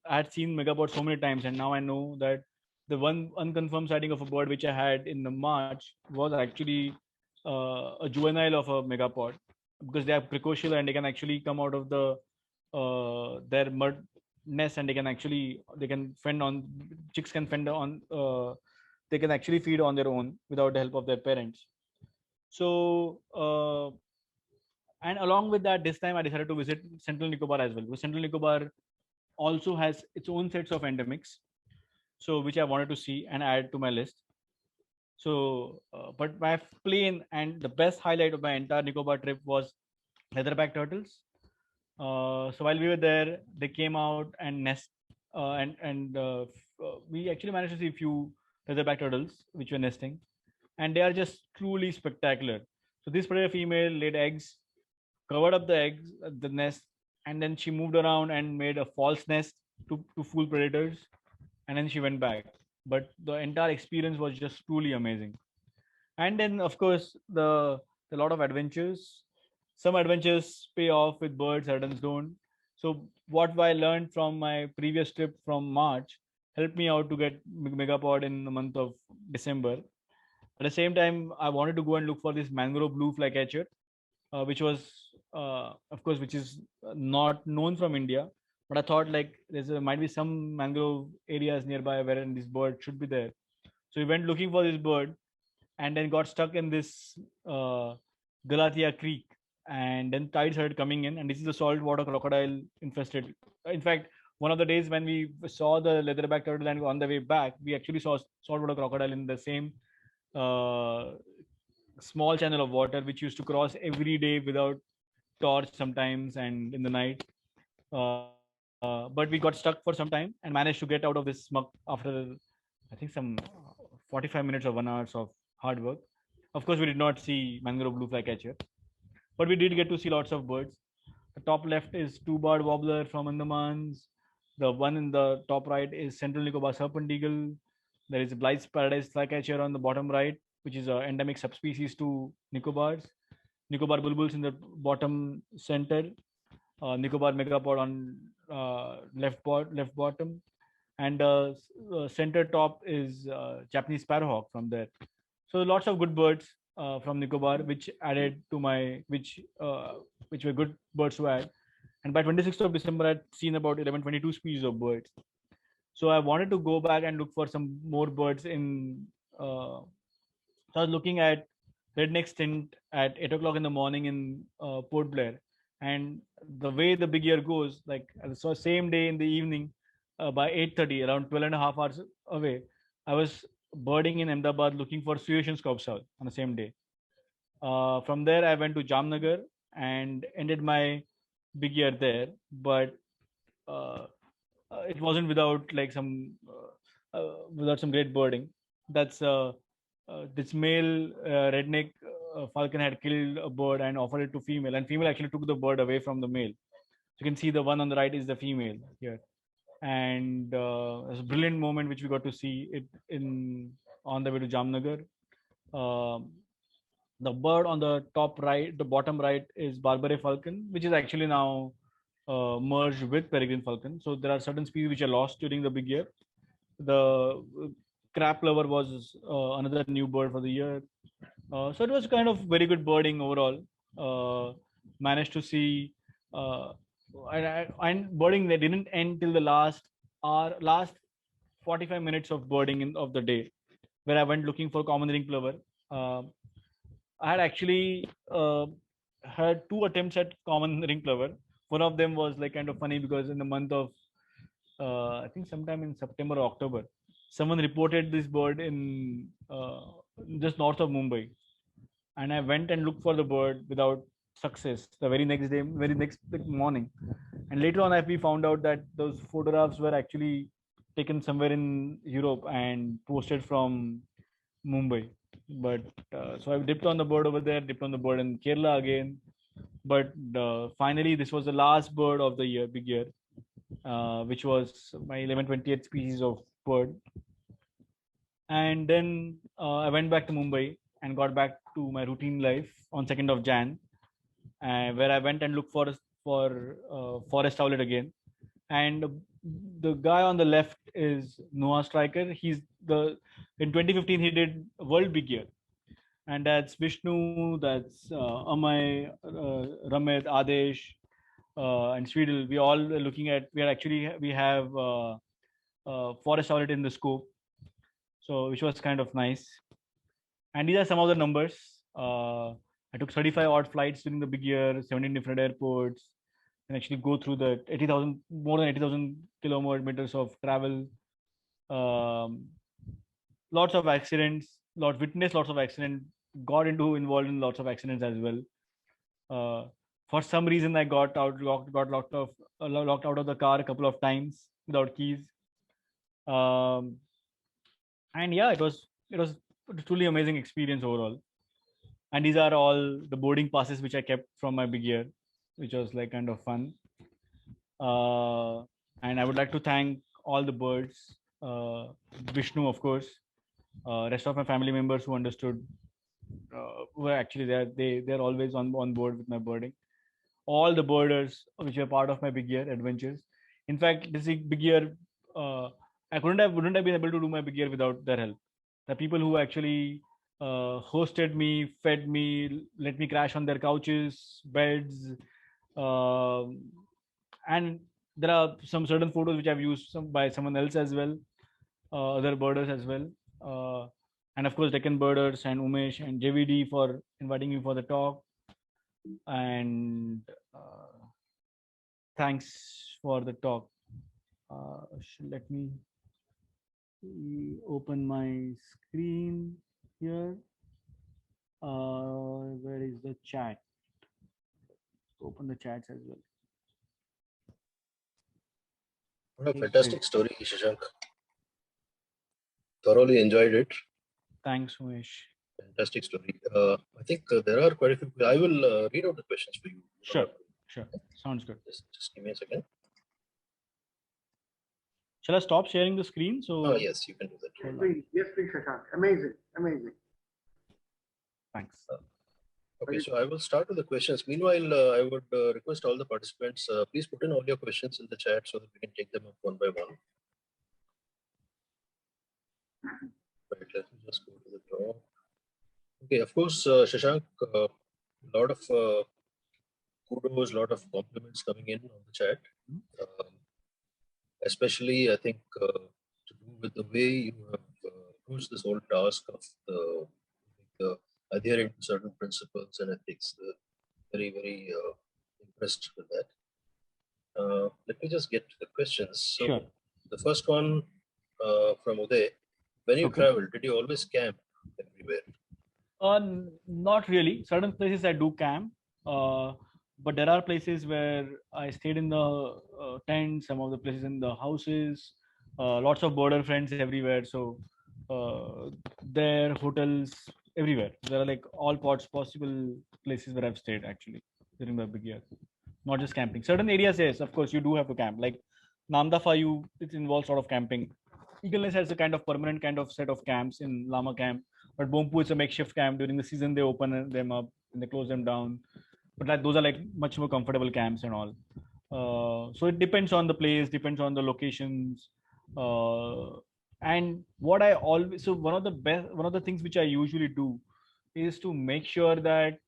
had seen megapod so many times, and now I know that the one unconfirmed sighting of a bird which I had in the March was actually a juvenile of a megapod, because they are precocial and they can actually come out of their mud nest, and they can fend on, chicks can fend on, they can actually feed on their own without the help of their parents. So and along with that, this time I decided to visit Central Nicobar as well, because Central Nicobar also has its own sets of endemics, so which I wanted to see and add to my list. So, but my plain and the best highlight of my entire Nicobar trip was leatherback turtles. So while we were there, they came out and nest, we actually managed to see a few leatherback turtles which were nesting, and they are just truly spectacular. So this particular female laid eggs, covered up the eggs, the nest, and then she moved around and made a false nest to fool predators, and then she went back. But the entire experience was just truly amazing. And then, of course, the lot of adventures. Some adventures pay off with birds, others don't. So what I learned from my previous trip from March helped me out to get megapod in the month of December. At the same time, I wanted to go and look for this mangrove blue flycatcher, which was, of course, which is not known from India. But I thought like might be some mangrove areas nearby where this bird should be there. So we went looking for this bird, and then got stuck in this Galatia Creek, and then tides started coming in, and this is a saltwater crocodile infested. In fact, one of the days when we saw the leatherback turtle and on the way back, we actually saw saltwater crocodile in the same uh, small channel of water, which used to cross every day without torch sometimes and in the night. But we got stuck for some time and managed to get out of this muck after, I think, some 45 minutes or 1 hour of hard work. Of course, we did not see mangrove blue flycatcher, but we did get to see lots of birds. The top left is two-barred warbler from Andamans. The one in the top right is Central Nicobar serpent eagle. There is Blythe's paradise flycatcher on the bottom right, which is an endemic subspecies to Nicobars. Nicobar bulbuls in the bottom center. Nicobar megapod on left bottom, and center top is Japanese sparrowhawk from there. So lots of good birds from Nicobar, which added to my which were good birds to add. And by 26th of December, I'd seen about 1122 species of birds. So I wanted to go back and look for some more birds in. So I was looking at redneck stint at 8 o'clock in the morning in Port Blair, and the way the big year goes, like so same day in the evening, by 8:30, around 12 and a half hours away, I was birding in Ahmedabad looking for Sudarshan Scops on the same day. From there, I went to Jamnagar and ended my big year there, but it wasn't without like some without some great birding. That's this male redneck falcon had killed a bird and offered it to female, and female actually took the bird away from the male. So you can see the one on the right is the female here, and it's a brilliant moment which we got to see it in on the way to Jamnagar. The bird on the top right, the bottom right is Barbary falcon, which is actually now merged with peregrine falcon. So there are certain species which are lost during the big year. The crab plover was another new bird for the year. So it was kind of very good birding overall. Managed to see and birding they didn't end till the last 45 minutes of birding of the day, where I went looking for common ring plover. I had actually had 2 attempts at common ring plover. One of them was like kind of funny because in the month of I think sometime in September or October, someone reported this bird in just north of Mumbai, and I went and looked for the bird without success. The very next day, very next morning, and later on, we found out that those photographs were actually taken somewhere in Europe and posted from Mumbai. But so I dipped on the bird over there, dipped on the bird in Kerala again. But finally, this was the last bird of the year, big year, which was my 1128 species of bird. And then I went back to Mumbai and got back to my routine life on 2nd of Jan, where I went and looked for forest owlet again. And the guy on the left is Noah Striker. He's in 2015 he did World Big Year, and that's Vishnu, that's Amay, Ramit, Adesh, and Swedel. We all are looking at. We have forest audit in the scope, so which was kind of nice. And these are some of the numbers. I took 35 odd flights during the big year, 17 different airports, and actually go through the 80,000, more than 80,000 kilometers of travel. Lots of accidents, witnessed lots of accidents, got involved in lots of accidents as well. For some reason, I got locked out of the car a couple of times without keys. And yeah, it was a truly amazing experience overall. And these are all the boarding passes which I kept from my big year, which was like kind of fun. And I would like to thank all the birds, Vishnu, of course, rest of my family members who understood, who are actually there. They're always on board with my birding. All the birders which were part of my big year adventures. In fact, this big year, I wouldn't have been able to do my big year without their help. The people who actually hosted me, fed me, let me crash on their couches, beds, and there are some certain photos which I've used by someone else as well, other birders as well, and of course Deccan birders and Umesh and JVD for inviting me for the talk, and thanks for the talk. Let me open my screen here. Where is the chat? Open the chats as well. What a fantastic story, Shashank. Thoroughly enjoyed it. Thanks, Umesh. Fantastic story. I think there are quite a few. I will read out the questions for you. Sure. Sounds good. Just give me a second. Shall I stop sharing the screen? So yes, you can do that. Yes, please, Shashank. Amazing. Thanks. Okay, so I will start with the questions. Meanwhile, I would request all the participants, please put in all your questions in the chat so that we can take them up one by one. Right, let me just go to the draw. Okay, of course, Shashank, a lot of kudos, a lot of compliments coming in on the chat. Especially, I think, to do with the way you have approached this whole task of the adhering to certain principles and ethics. Very, very impressed with that. Let me just get to the questions. So, sure. The first one from Uday. When you travel, did you always camp everywhere? Not really. Certain places I do camp, but there are places where I stayed in the tent, some of the places in the houses, lots of border friends everywhere. So there, hotels everywhere. There are like all possible places where I've stayed actually during my big year. Not just camping. Certain areas, yes, of course, you do have to camp. Like Namdafa, it involves sort of camping. Eagle Nest has a kind of permanent kind of set of camps in Lama camp, but Bompu is a makeshift camp. During the season, they open them up and they close them down. But like those are like much more comfortable camps and all. So it depends on the place, depends on the locations. And what I always, so one of the things which I usually do is to make sure that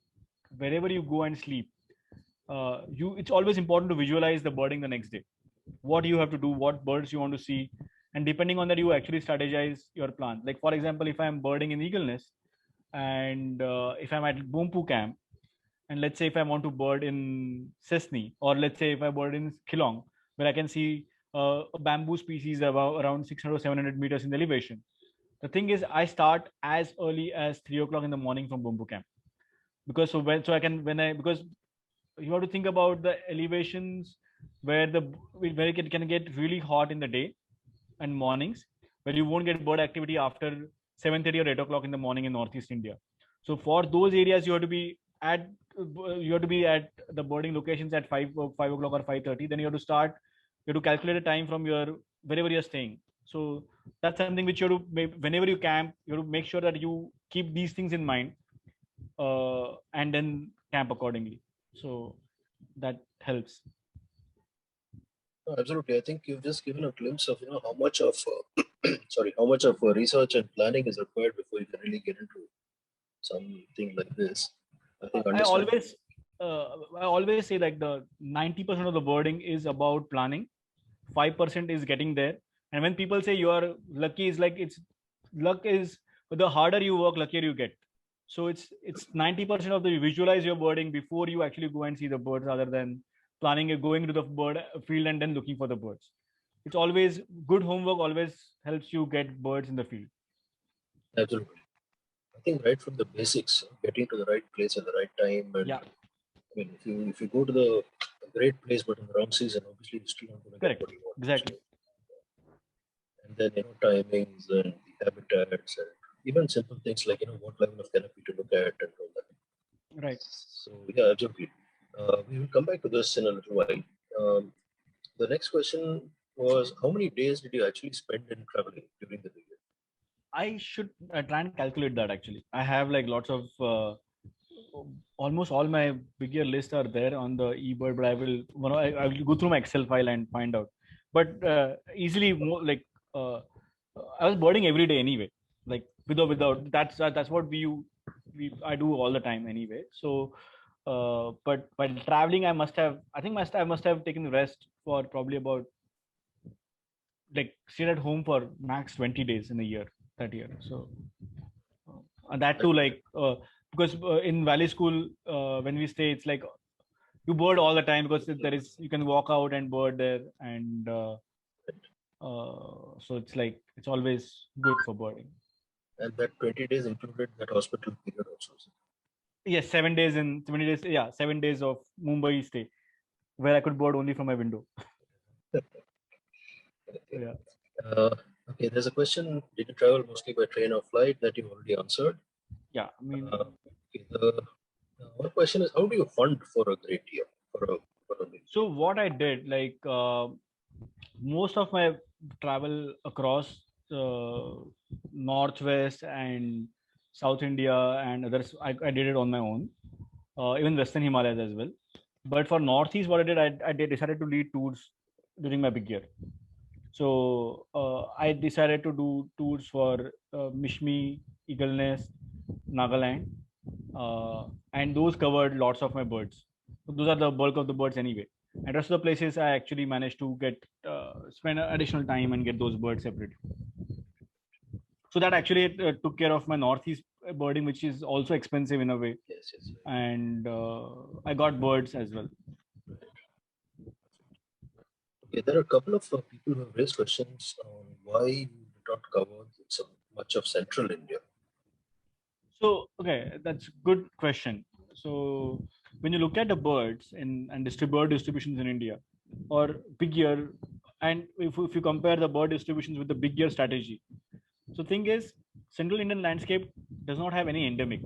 wherever you go and sleep, it's always important to visualize the birding the next day. What you have to do, what birds you want to see, and depending on that, you actually strategize your plan. Like for example, if I'm birding in Eagle Nest, and if I'm at Bompu camp, and let's say if I want to bird in Cessny, or let's say if I bird in Kilong, where I can see a bamboo species around 600 or 700 meters in elevation. The thing is, I start as early as 3 o'clock in the morning from Bompu camp, because because you have to think about the elevations where it can get really hot in the day and mornings, where you won't get bird activity after 7:30 or 8 o'clock in the morning in Northeast India. So for those areas, you have to be at the birding locations at 5 o'clock or 5:30. Then you have to calculate a time from wherever you're staying. So that's something which you have to, whenever you camp, you have to make sure that you keep these things in mind, and then camp accordingly. So that helps. No, absolutely. I think you've just given a glimpse of how much of how much of research and planning is required before you can really get into something like this. I think I understand. always say like the 90% of the wording is about planning, 5% is getting there. And when people say you are lucky, is like luck is the harder you work, luckier you get. So it's 90% of the visualize your birding before you actually go and see the birds, rather than planning going to the bird field and then looking for the birds. It's always good homework always helps you get birds in the field. Absolutely. I think right from the basics, getting to the right place at the right time, and Yeah, I mean, if you go to the great place but in the wrong season, obviously you're still not going to get correct. what you want. Exactly. And then timings and the habitats and even simple things like what level of canopy to look at and all that. Right. So yeah, absolutely. We will come back to this in a little while. Um, the next question was, how many days did you actually spend in traveling during the year? I should try and calculate that actually. I have like lots of almost all my bigger lists are there on the eBird, but I will go through my Excel file and find out. But easily more like I was birding every day anyway. Like without that's what I do all the time anyway. So but while traveling, I must have taken rest for probably about like stayed at home for max 20 days in a year that year. So and that too like because in valley school when we stay it's like you bird all the time because there is you can walk out and bird there and so it's like it's always good for birding. And that 20 days included that hospital period also. Yes, 7 days in 20 days. Yeah, 7 days of Mumbai stay where I could bird only from my window. Yeah. Okay, there's a question. Did you travel mostly by train or flight? That you already answered. Yeah, I mean, okay, the one question is, how do you fund for a great year? For a year? So what I did, like most of my travel across Northwest and South India and others, I did it on my own, even Western Himalayas as well. But for Northeast, what I did, I decided to lead tours during my big year. So I decided to do tours for Mishmi, Eagle Nest, Nagaland, and those covered lots of my birds. So those are the bulk of the birds anyway. And rest of the places I actually managed to get spend additional time and get those birds separately. So that actually took care of my Northeast birding, which is also expensive in a way. Yes, yes. And I got birds as well. Okay, there are a couple of people who have raised questions on why you did not cover so much of central India. So, okay, that's a good question. So, when you look at the birds and bird distributions in India or big year, and if you compare the bird distributions with the big year strategy, so thing is, central Indian landscape does not have any endemic.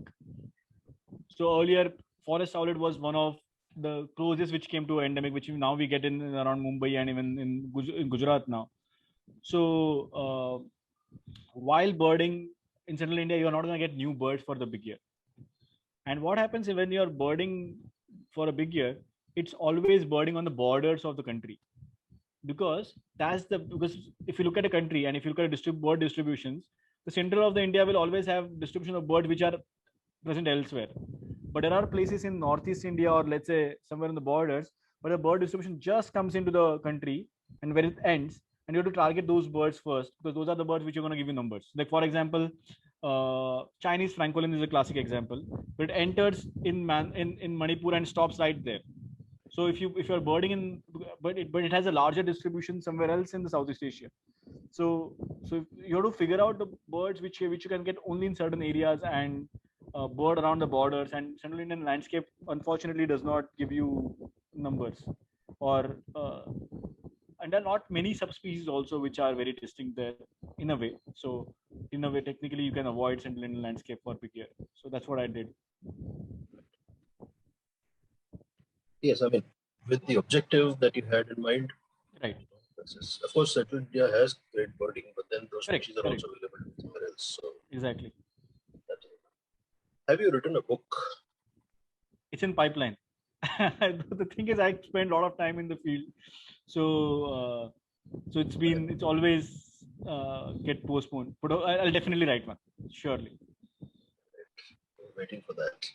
So earlier, forest owlet was one of the closest which came to endemic, which now we get in around Mumbai and even in Gujarat now. So while birding in central India, you are not going to get new birds for the big year. And what happens when you are birding for a big year? It's always birding on the borders of the country, because if you look at a country and if you look at bird distributions, the center of the India will always have distribution of birds which are present elsewhere. But there are places in Northeast India or let's say somewhere in the borders where the bird distribution just comes into the country and where it ends, and you have to target those birds first because those are the birds which are going to give you numbers. Like for example, Chinese francolin is a classic example, but it enters in Manipur and stops right there. So if you're birding in, but it has a larger distribution somewhere else in the Southeast Asia. So you have to figure out the birds which you can get only in certain areas and bird around the borders. And Central Indian landscape unfortunately does not give you numbers, or and there are not many subspecies also which are very distinct there in a way. So in a way, technically you can avoid Central Indian landscape for big year. So that's what I did. Yes, I mean, with the objective that you had in mind. Right. Of course, Central India has great birding, but then those Correct, species are correct. also available somewhere else. So Exactly. have you written a book? It's in pipeline. The thing is, I spend a lot of time in the field, so it's always get postponed. But I'll definitely write one, surely. Waiting for that.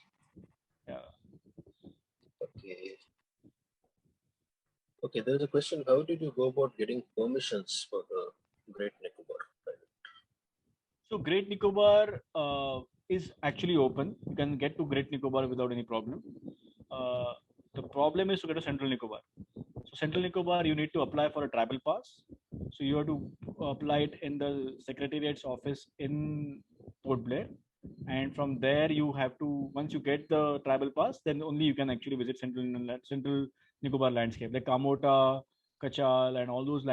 Yeah. Okay. Okay, there is a question. How did you go about getting permissions for the Great Nicobar? So Great Nicobar is actually open. You can get to Great Nicobar without any problem. The problem is to get to Central Nicobar. So Central Nicobar, you need to apply for a travel pass. So you have to apply it in the Secretariat's office in Port Blair. And from there, you have to, once you get the travel pass, then only you can actually visit Central Nicobar landscape, like Kamota, Kachal, and all those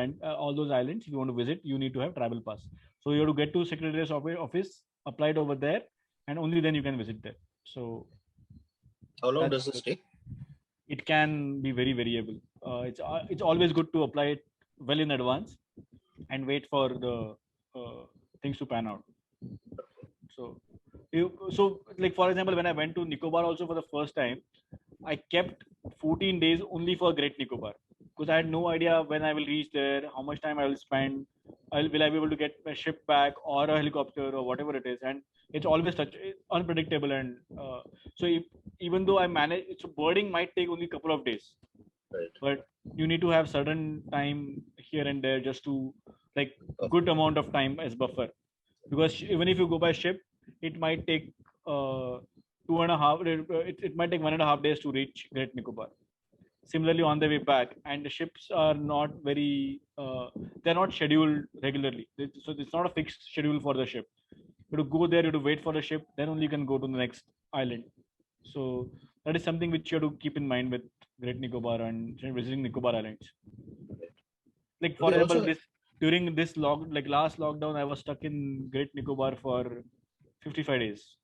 islands. If you want to visit, you need to have travel pass. So you have to get to Secretariat's office, apply it over there, and only then you can visit there. So how long does this take? It can be very variable. It's always good to apply it well in advance and wait for the things to pan out. So like for example, when I went to Nicobar also for the first time, I kept 14 days only for Great Nicobar because I had no idea when I will reach there, how much time I will spend, will I be able to get my ship back or a helicopter or whatever it is, and it's always such unpredictable. And even though I manage, so birding might take only a couple of days, right, but you need to have certain time here and there just to like good amount of time as buffer, because even if you go by ship, it might take 2.5. It might take 1.5 days to reach Great Nicobar. Similarly, on the way back, and the ships are not very. They're not scheduled regularly, so it's not a fixed schedule for the ship. You have to go there, you have to wait for the ship, then only you can go to the next island. So that is something which you have to keep in mind with Great Nicobar and visiting Nicobar Islands. Like for example, during this last lockdown, I was stuck in Great Nicobar for 55 days.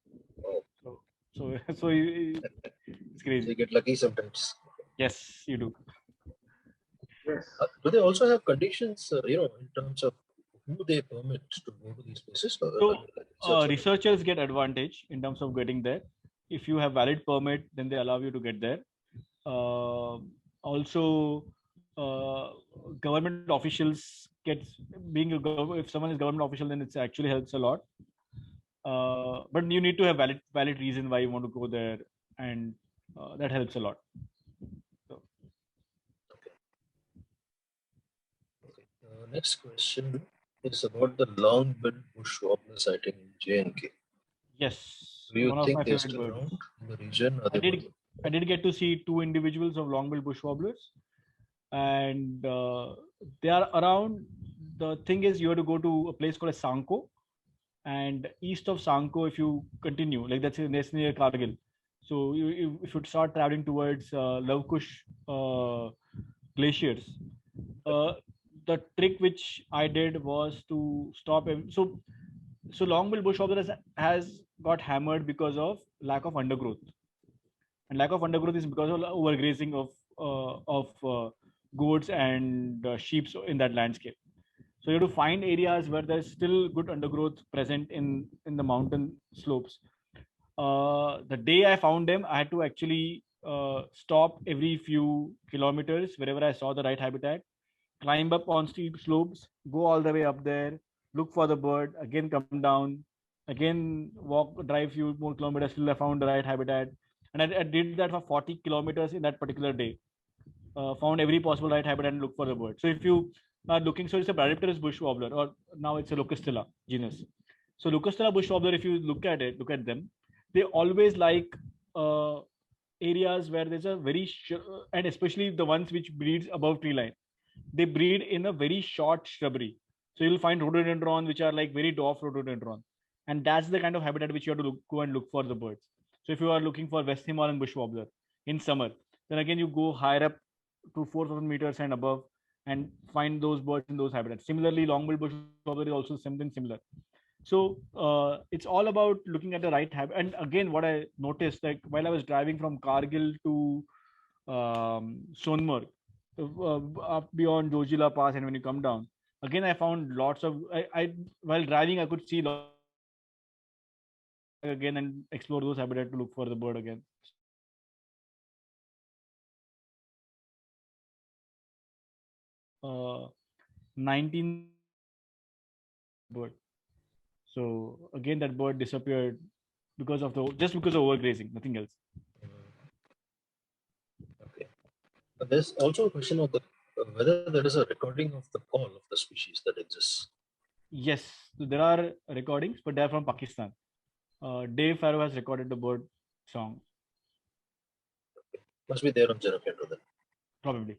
So it's crazy. So you get lucky sometimes. Yes, you do. Yes. Do they also have conditions, in terms of who they permit to go to these places? So researchers get advantage in terms of getting there. If you have valid permit, then they allow you to get there. Also, government officials if someone is government official, then it actually helps a lot. But you need to have valid reason why you want to go there, and that helps a lot. Next question is about the long-billed bush wobbler sighting in J&K. Yes, do you one of think my they're favorite still birds. around in the region? I did get to see 2 individuals of long-billed bush wobblers, and they are around. The thing is, you have to go to a place called Sanko, and east of Sanko, if you continue, like that's near Kargil. So if you start traveling towards Love Kush glaciers, the trick which I did was to stop. So long-billed bush wobbler has got hammered because of lack of undergrowth, and lack of undergrowth is because of overgrazing of goats and sheep in that landscape. So you have to find areas where there's still good undergrowth present in the mountain slopes. The day I found them, I had to actually stop every few kilometers wherever I saw the right habitat, climb up on steep slopes, go all the way up there, look for the bird, again come down, again drive few more kilometers till I found the right habitat. And I did that for 40 kilometers in that particular day. Found every possible right habitat and look for the bird. So if you are looking, so it's a Bradipterus bush wobbler, or now it's a Locustilla genus. So Locustilla bush wobbler, if you look at them, they always like areas where there's a and especially the ones which breeds above tree line, they breed in a very short shrubbery. So you'll find rhododendron which are like very dwarf rhododendron, and that's the kind of habitat which you have to go and look for the birds. So if you are looking for West Himalayan bush wobbler in summer, then again you go higher up to 4,000 meters and above and find those birds in those habitats. Similarly, long-billed bush wobbler is also something similar. So it's all about looking at the right habitat. And again, what I noticed, like while I was driving from Kargil to Sonmarg, up beyond Jojila Pass, and when you come down, again I found lots of. I while driving, I could see again and explore those habitats to look for the bird again. 19 bird. So again, that bird disappeared because of just because of overgrazing, nothing else. Okay. There's also a question of whether there is a recording of the call of the species that exists. Yes, so there are recordings, but they're from Pakistan. Dave Farrow has recorded the bird song. Must be there on Xenopendra then. Probably.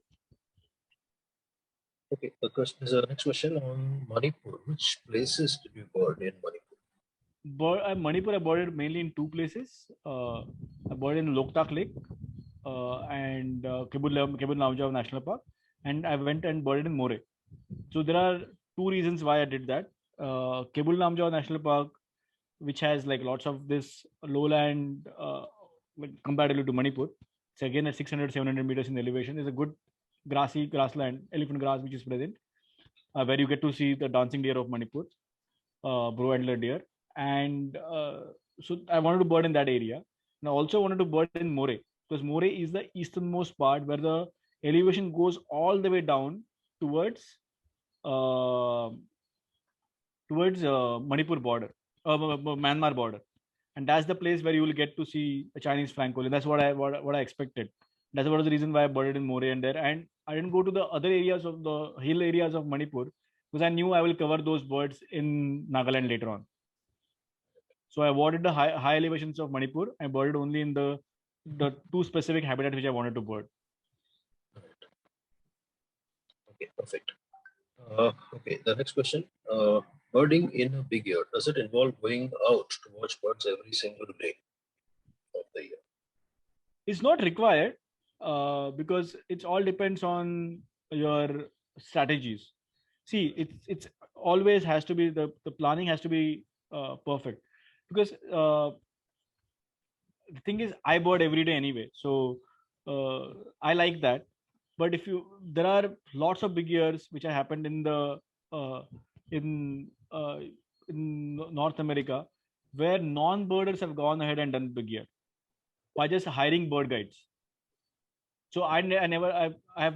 Okay, there's a next question on Manipur. Which places did you bird in Manipur? Manipur, I birded mainly in two places. I birded in Loktak Lake and Kebun Lamjao National Park, and I went and birded in More. So there are two reasons why I did that. Kebun Lamjao National Park, which has like lots of this lowland comparatively to Manipur. It's again at 600, 700 meters in elevation. There's a good grassy grassland, elephant grass, which is present, where you get to see the dancing deer of Manipur, brow antler deer. And so I wanted to bird in that area. And I also wanted to bird in More, because More is the easternmost part where the elevation goes all the way down towards Manipur border, Myanmar border, and that's the place where you will get to see a Chinese francolin. That's what I expected. That's one of the reason why I birded in More and there. And I didn't go to the other areas of the hill areas of Manipur because I knew I will cover those birds in Nagaland later on. So I avoided the high elevations of Manipur. I birded only in the two specific habitats which I wanted to bird. Okay, perfect. Okay, the next question. Birding in a big year, does it involve going out to watch birds every single day of the year? It's not required because it all depends on your strategies. See, it's always has to be the planning has to be perfect, because the thing is I bird every day anyway, so I like that. But if you there are lots of big years which have happened in the uh, in uh, in North America, where non-birders have gone ahead and done big year by just hiring bird guides. So I never I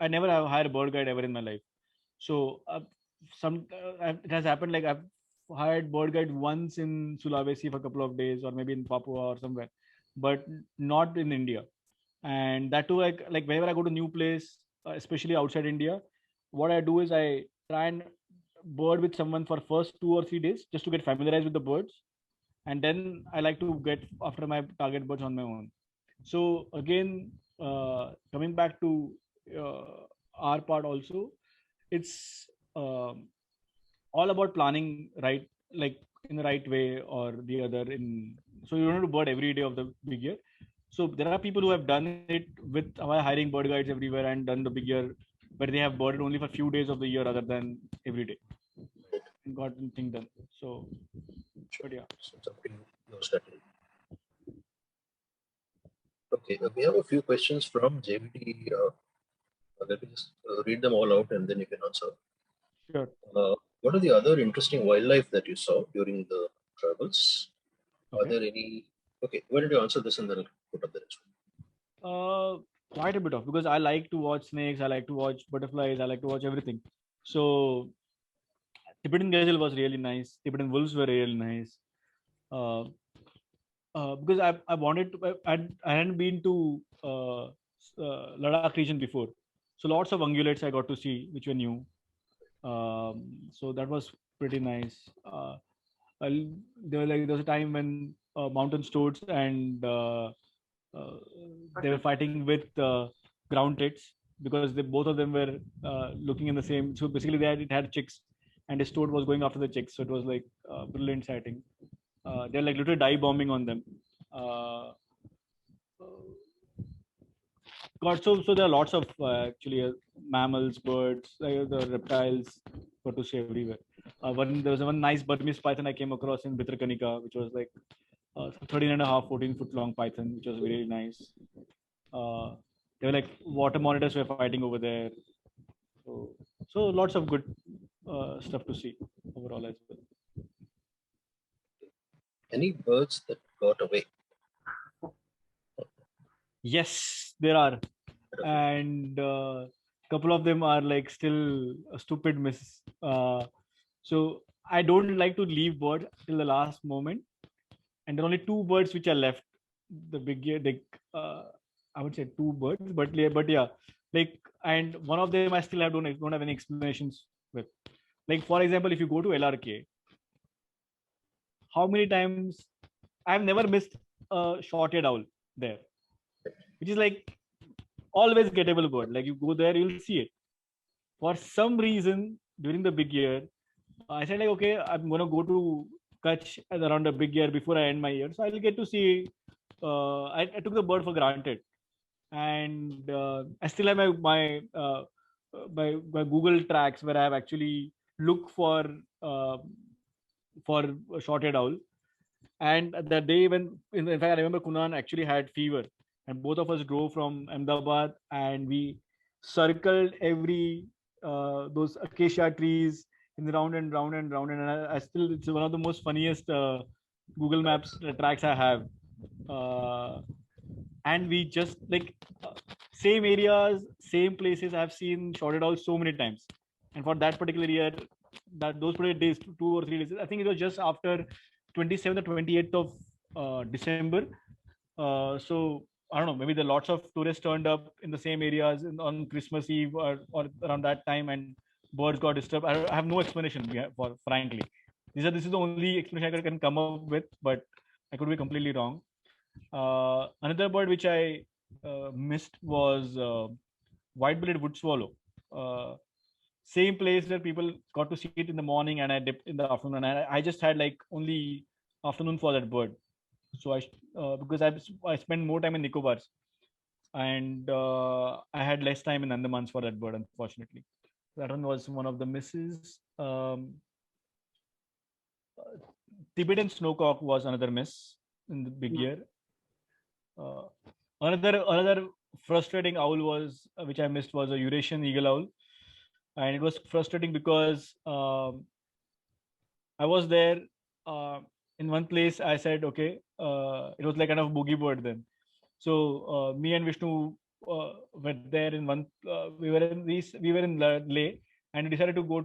never have hired a bird guide ever in my life. So it has happened like I've hired bird guide once in Sulawesi for a couple of days, or maybe in Papua or somewhere, but not in India. And that too, like whenever I go to new place, especially outside India, what I do is I try and bird with someone for first 2 or 3 days just to get familiarized with the birds, and then I like to get after my target birds on my own. So again, coming back to our part also, it's all about planning right, like in the right way or the other. So you don't have to bird every day of the big year. So there are people who have done it with hiring bird guides everywhere and done the big year where they have birded only for a few days of the year rather than every day and gotten thing done. So, but yeah. So it's up to you, your strategy. Okay, we have a few questions from JVT. Let me just read them all out and then you can answer. Sure. What are the other interesting wildlife that you saw during the travels? Okay. Are there any? Okay, why don't you answer this and then I'll put up the next one. Quite a bit of, because I like to watch snakes, I like to watch butterflies, I like to watch everything. So Tibetan gazelle was really nice. Tibetan wolves were really nice. Because I wanted to, I hadn't been to Ladakh region before, so lots of ungulates I got to see, which were new. So that was pretty nice. There was a time when mountain toads and they were fighting with ground tits, because both of them were looking in the same. So basically, it had chicks, and his toad was going after the chicks. So it was like brilliant sighting. They're like literally dive bombing on them. So there are lots of actually mammals, birds, the reptiles, got to see everywhere. There was one nice Burmese python I came across in Bhitarkanika, which was like 13 and a half, 14-foot long python, which was very nice. There were like water monitors were fighting over there. So lots of good stuff to see overall as well. Any birds that got away? Yes, there are. And couple of them are like still a stupid miss. So I don't like to leave birds till the last moment, and there are only two birds which are left. The big, like I would say two birds, but yeah, like, and one of them I still don't have any explanations with. Like for example, if you go to LRK, how many times I've never missed a shorted owl there, which is like always gettable bird. Like you go there, you'll see it. For some reason, during the big year, I said like, okay, I'm gonna go to Kutch around the big year before I end my year, so I'll get to see. I took the bird for granted, and I still have my Google tracks where I have actually looked uh, for a shorted owl. And the day when, in fact, I remember Kunan actually had fever, and both of us drove from Ahmedabad, and we circled every those acacia trees in the round and round and round. And I still, it's one of the most funniest Google Maps tracks I have. And we just like same areas, same places I've seen shorted out so many times. And for that particular year, that those particular days, 2 or 3 days, I think it was just after 27th or 28th of December. So I don't know, maybe the lots of tourists turned up in the same areas on Christmas Eve or around that time, and birds got disturbed. I have no explanation for, frankly. This is the only explanation I can come up with, but I could be completely wrong. Another bird which I missed was white-bellied wood swallow. Same place where people got to see it in the morning, and I dipped in the afternoon, and I just had like only afternoon for that bird. So because I spent more time in Nicobars, and I had less time in Andamans for that bird, unfortunately. That one was one of the misses. Tibetan snowcock was another miss in the big year. Another frustrating owl was which I missed was a Eurasian eagle owl, and it was frustrating because I was there in one place. I said, okay, it was like kind of boogie bird then. So me and Vishnu went there in one. We were in Leh, and we decided to go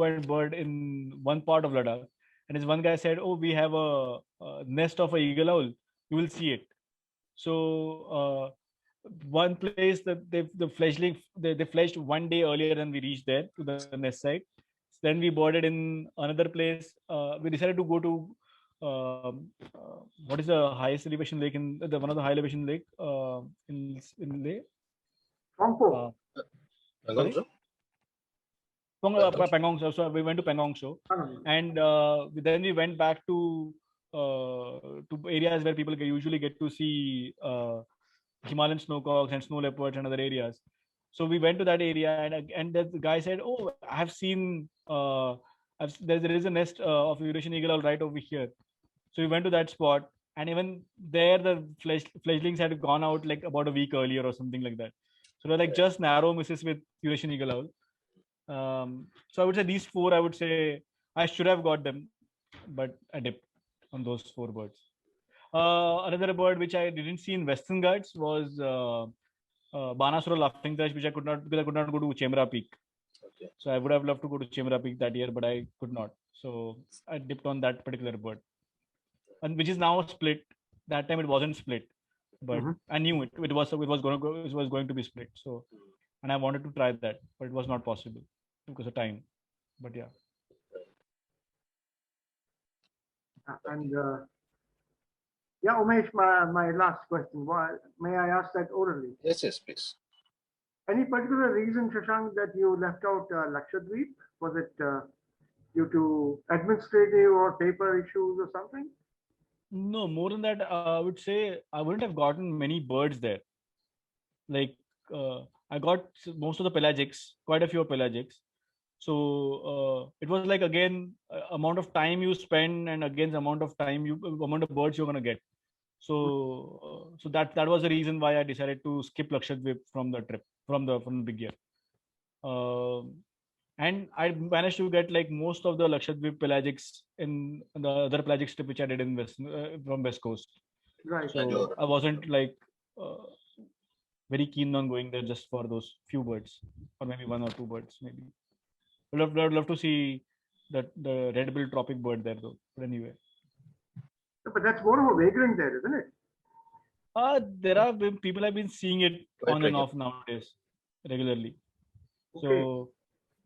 and bird in one part of Ladakh. And this one guy said, "Oh, we have a nest of a eagle owl. You will see it." So one place that the fledgling they fledged one day earlier than we reached there to the nest site. Then we boarded in another place. We decided to go to what is the highest elevation lake in the one of the high elevation lake in Leh? Pongpo. Pangong. So we went to Pangong show, and then we went back to areas where people usually get to see Himalayan snowcocks and snow leopards and other areas. So we went to that area, and the guy said, "Oh, I have seen there is a nest of Eurasian eagle owl right over here." So we went to that spot, and even there the fledglings had gone out like about a week earlier or something like that. So they're like just narrow misses with Eurasian eagle owl. So I would say these four, I would say I should have got them, but I dipped on those four birds. Another bird which I didn't see in Western Ghats was Banasura laughing thrush, which I could not, because I could not go to Chemra Peak. Okay. So I would have loved to go to Chemra Peak that year, but I could not. So I dipped on that particular bird, and which is now split. That time it wasn't split, but I knew it. It was going to be split. So, and I wanted to try that, but it was not possible because of time. But yeah. And yeah, Umesh, my last question. May I ask that orally? Yes, please. Any particular reason, Shashank, that you left out Lakshadweep? Was it due to administrative or paper issues or something? No, more than that, I would say I wouldn't have gotten many birds there. Like I got most of the pelagics, quite a few pelagics. So it was like, again, amount of time you spend, and again the amount of birds you're gonna get. So so that was the reason why I decided to skip Lakshadweep from the trip, from the big year. And I managed to get like most of the Lakshadweep pelagics in the other pelagic trip which I did in from West Coast. Right. So I wasn't like very keen on going there just for those few birds, or maybe one or two birds, maybe. I'd love to see the red-billed tropic bird there, though. But anyway, But that's more of a vagrant there, isn't it? there have been people have been seeing it Quite on and regular. off nowadays regularly. Okay.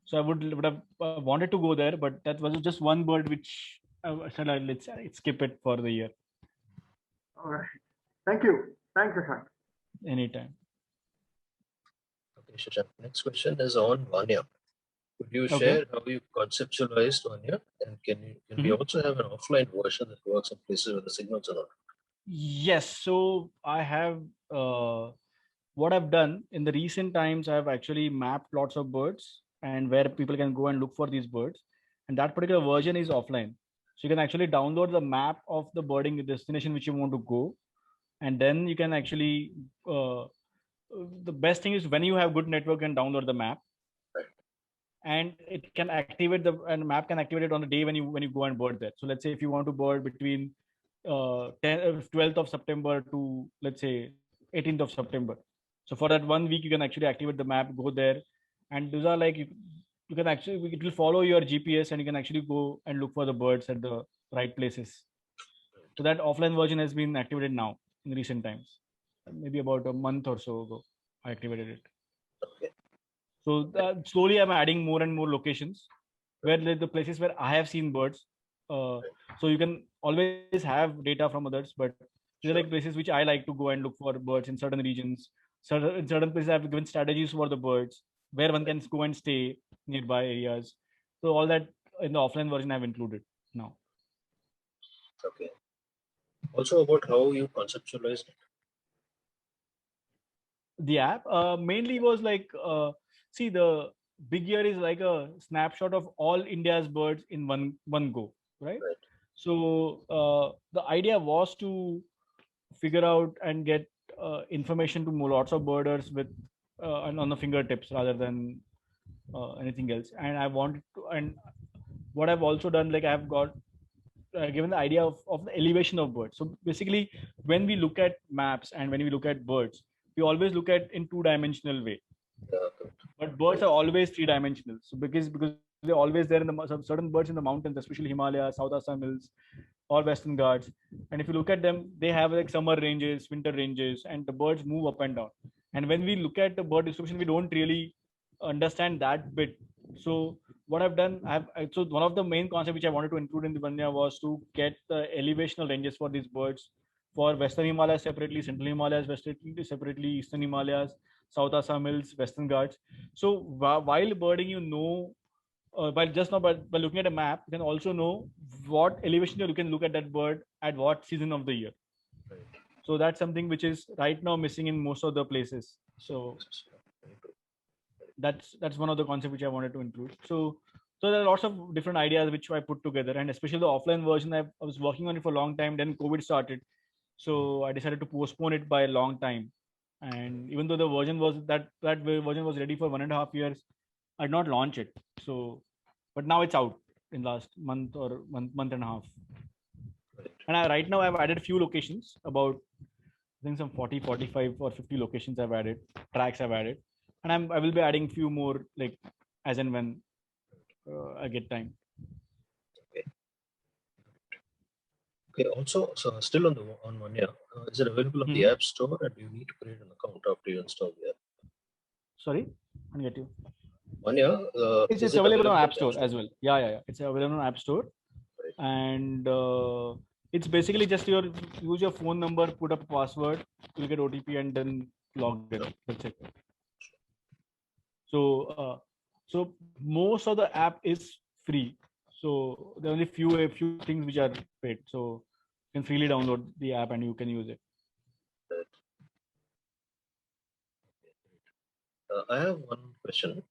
So I would have wanted to go there, but that was just one bird which I said let's skip it for the year. All right. Thank you. Thanks, Shashank. Anytime. Okay, Shashank. Next question is on Vannya. Could you Okay. share how you conceptualized Vannya, and can we also have an offline version that works in places where the signals are not? Yes. So I have what I've done in the recent times. I've actually mapped lots of birds and where people can go and look for these birds. And that particular version is offline. So you can actually download the map of the birding destination which you want to go, and then you can actually. The best thing is when you have good network and download the map, and it can activate and map can activate it on the day when you go and bird there. So let's say if you want to bird between 12th of September to, let's say, 18th of September. So for that 1 week, you can actually activate the map, go there, and those are like you can actually, it will follow your GPS, and you can actually go and look for the birds at the right places. So that offline version has been activated now in recent times. Maybe about a month or so ago, I activated it. Okay. So slowly I'm adding more and more locations where the places where I have seen birds. So you can always have data from others, but these are like places which I like to go and look for birds in certain regions. In certain places, I've given strategies for the birds where one can go and stay nearby areas. So all that in the offline version I've included now. Okay. Also about how you conceptualized it. The app mainly was like see, the big year is like a snapshot of all India's birds in one go, right? So the idea was to figure out and get information to lots of birders with on the fingertips rather than anything else. And I wanted to, and what I've also done, like I've got given the idea of the elevation of birds. So basically, when we look at maps and when we look at birds, we always look at in two-dimensional way. But birds are always three-dimensional. So because they're always there in the certain birds in the mountains, especially Himalaya, South Assam hills, or Western Ghats. And if you look at them, they have like summer ranges, winter ranges, and the birds move up and down. And when we look at the bird distribution, we don't really understand that bit. So what I've done, so one of the main concepts which I wanted to include in the Vannya was to get the elevational ranges for these birds for Western Himalayas separately, Central Himalayas separately, Eastern Himalayas, South Assam hills, Western Ghats. So while birding, by looking at a map, you can also know what elevation you can look at that bird at what season of the year. So that's something which is right now missing in most of the places. So that's one of the concepts which I wanted to include. So there are lots of different ideas which I put together, and especially the offline version, I was working on it for a long time. Then COVID started, so I decided to postpone it by a long time. And even though the version was that version was ready for 1.5 years, I did not launch it. So, but now it's out in last month or month and a half. And right now I've added a few locations, about I think some 40, 45 or 50 locations I've added, tracks I've added. And I will be adding few more like as and when I get time. Okay. Also, so still on Vannya, is it available on the App Store, and do you need to create an account after you install the app? Sorry, I didn't get you. Vannya, it's available on App Store as well. Yeah. It's available on App Store, and it's basically just use your phone number, put up a password, you'll get OTP, and then log in. That's it. So so most of the app is free. So there are only a few things which are paid. So you can freely download the app and you can use it. I have one question.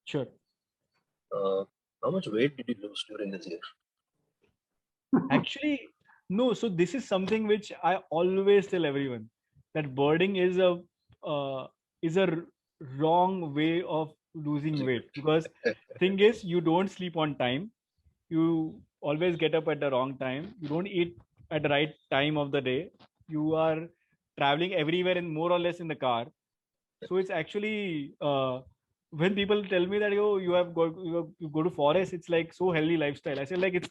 Sure. How much weight did you lose during this year? Actually, no. So this is something which I always tell everyone, that birding is a wrong way of losing weight, because thing is, you don't sleep on time, you always get up at the wrong time, you don't eat at the right time of the day, you are traveling everywhere in more or less in the car, So it's actually when people tell me that you go to forest, it's like so healthy lifestyle. I say like it's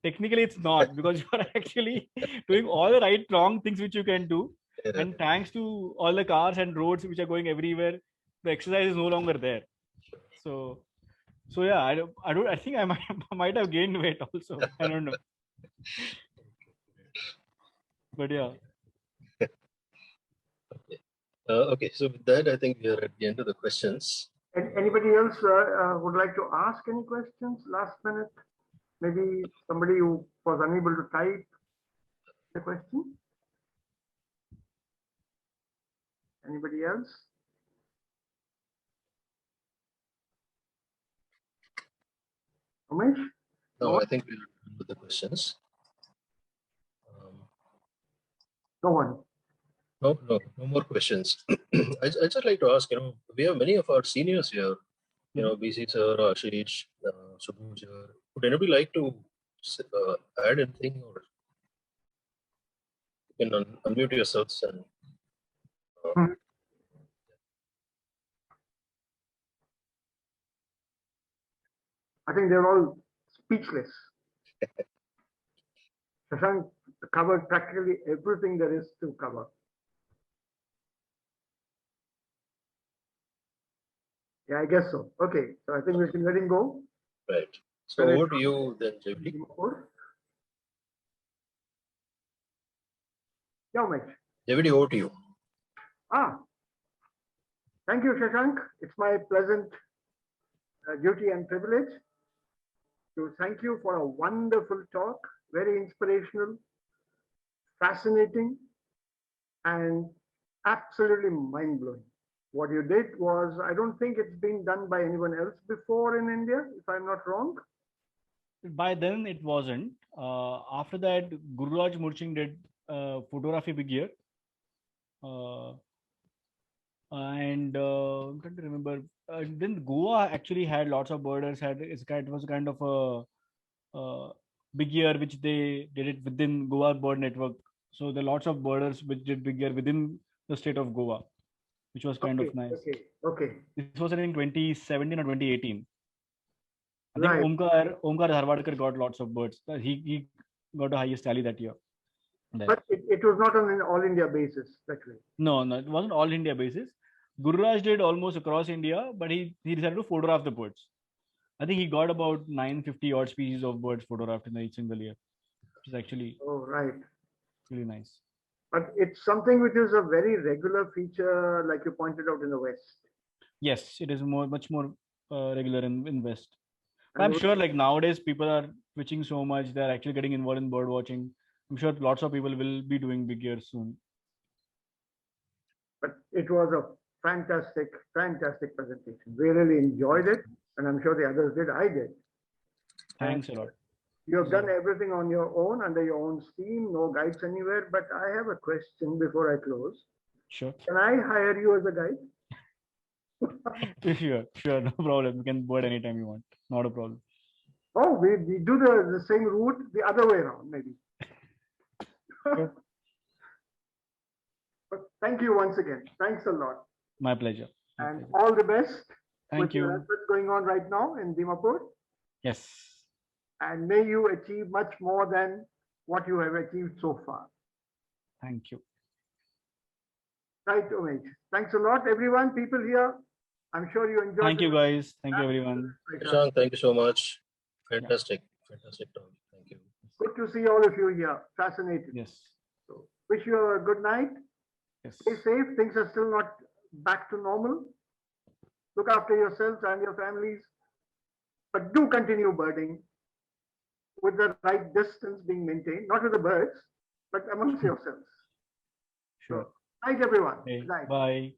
technically it's not because you are actually doing all the right wrong things which you can do, and thanks to all the cars and roads which are going everywhere, the exercise is no longer there. So yeah, I think I might I might have gained weight also. I don't know, but yeah. Okay, so with that, I think we are at the end of the questions. Anybody else would like to ask any questions last minute? Maybe somebody who was unable to type the question. Anybody else? Umesh? No, I think we're done with the questions. No one. No more questions. I just like to ask, we have many of our seniors here, BC sir, Ashish, Subhu sir. Would anybody like to add anything, or you can unmute yourselves and I think they're all speechless. Shashank covered practically everything there is to cover. Yeah, I guess so. Okay, so I think we can let him go. Right. So over to you then, JB. Yeah, Umesh. JVD, over to you. Thank you, Shashank. It's my pleasant duty and privilege to thank you for a wonderful talk, very inspirational, fascinating, and absolutely mind-blowing. What you did was, I don't think it's been done by anyone else before in India, if I'm not wrong. By then it wasn't. After that, Gururaj Murching did photography big year. And I'm trying to remember. Then Goa actually had lots of birders. It was kind of a big year which they did it within Goa Bird Network. So there are lots of birders which did big year within the state of Goa, which was kind of nice. Okay. This was in 2017 or 2018. I think Right. Omkar Dharwadkar got lots of birds. He got the highest tally that year. But it was not on an all India basis, actually. No, it wasn't all India basis. Gururaj did almost across India, but he decided to photograph the birds. I think he got about 950 odd species of birds photographed in each single year, which is actually really nice. But it's something which is a very regular feature, like you pointed out, in the West. Yes, it is much more regular in West. I'm sure like nowadays people are switching so much, they're actually getting involved in bird watching. I'm sure lots of people will be doing big years soon. But it was a fantastic presentation. We really enjoyed it, and I'm sure the others did. I did. Thanks a lot. You have done everything on your own, under your own steam, no guides anywhere. But I have a question before I close. Sure. Can I hire you as a guide? Sure, no problem. You can board anytime you want. Not a problem. Oh, we do the same route the other way around, maybe. Sure. But thank you once again. Thanks a lot. My pleasure. And all the best. Thank you. What's going on right now in Dimapur. Yes. And may you achieve much more than what you have achieved so far. Thank you. Right, Umesh. Thanks a lot, everyone. People here. I'm sure you enjoyed. Thank you, guys. Thank you, everyone. Shashank, thank you so much. Fantastic. Fantastic talk. Thank you. Good to see all of you here. Fascinating. Yes. So wish you a good night. Yes. Stay safe. Things are still not back to normal. Look after yourselves and your families. But do continue birding with the right distance being maintained, not with the birds, but amongst yourselves. Sure. So, night, everyone. Okay. Night. Bye.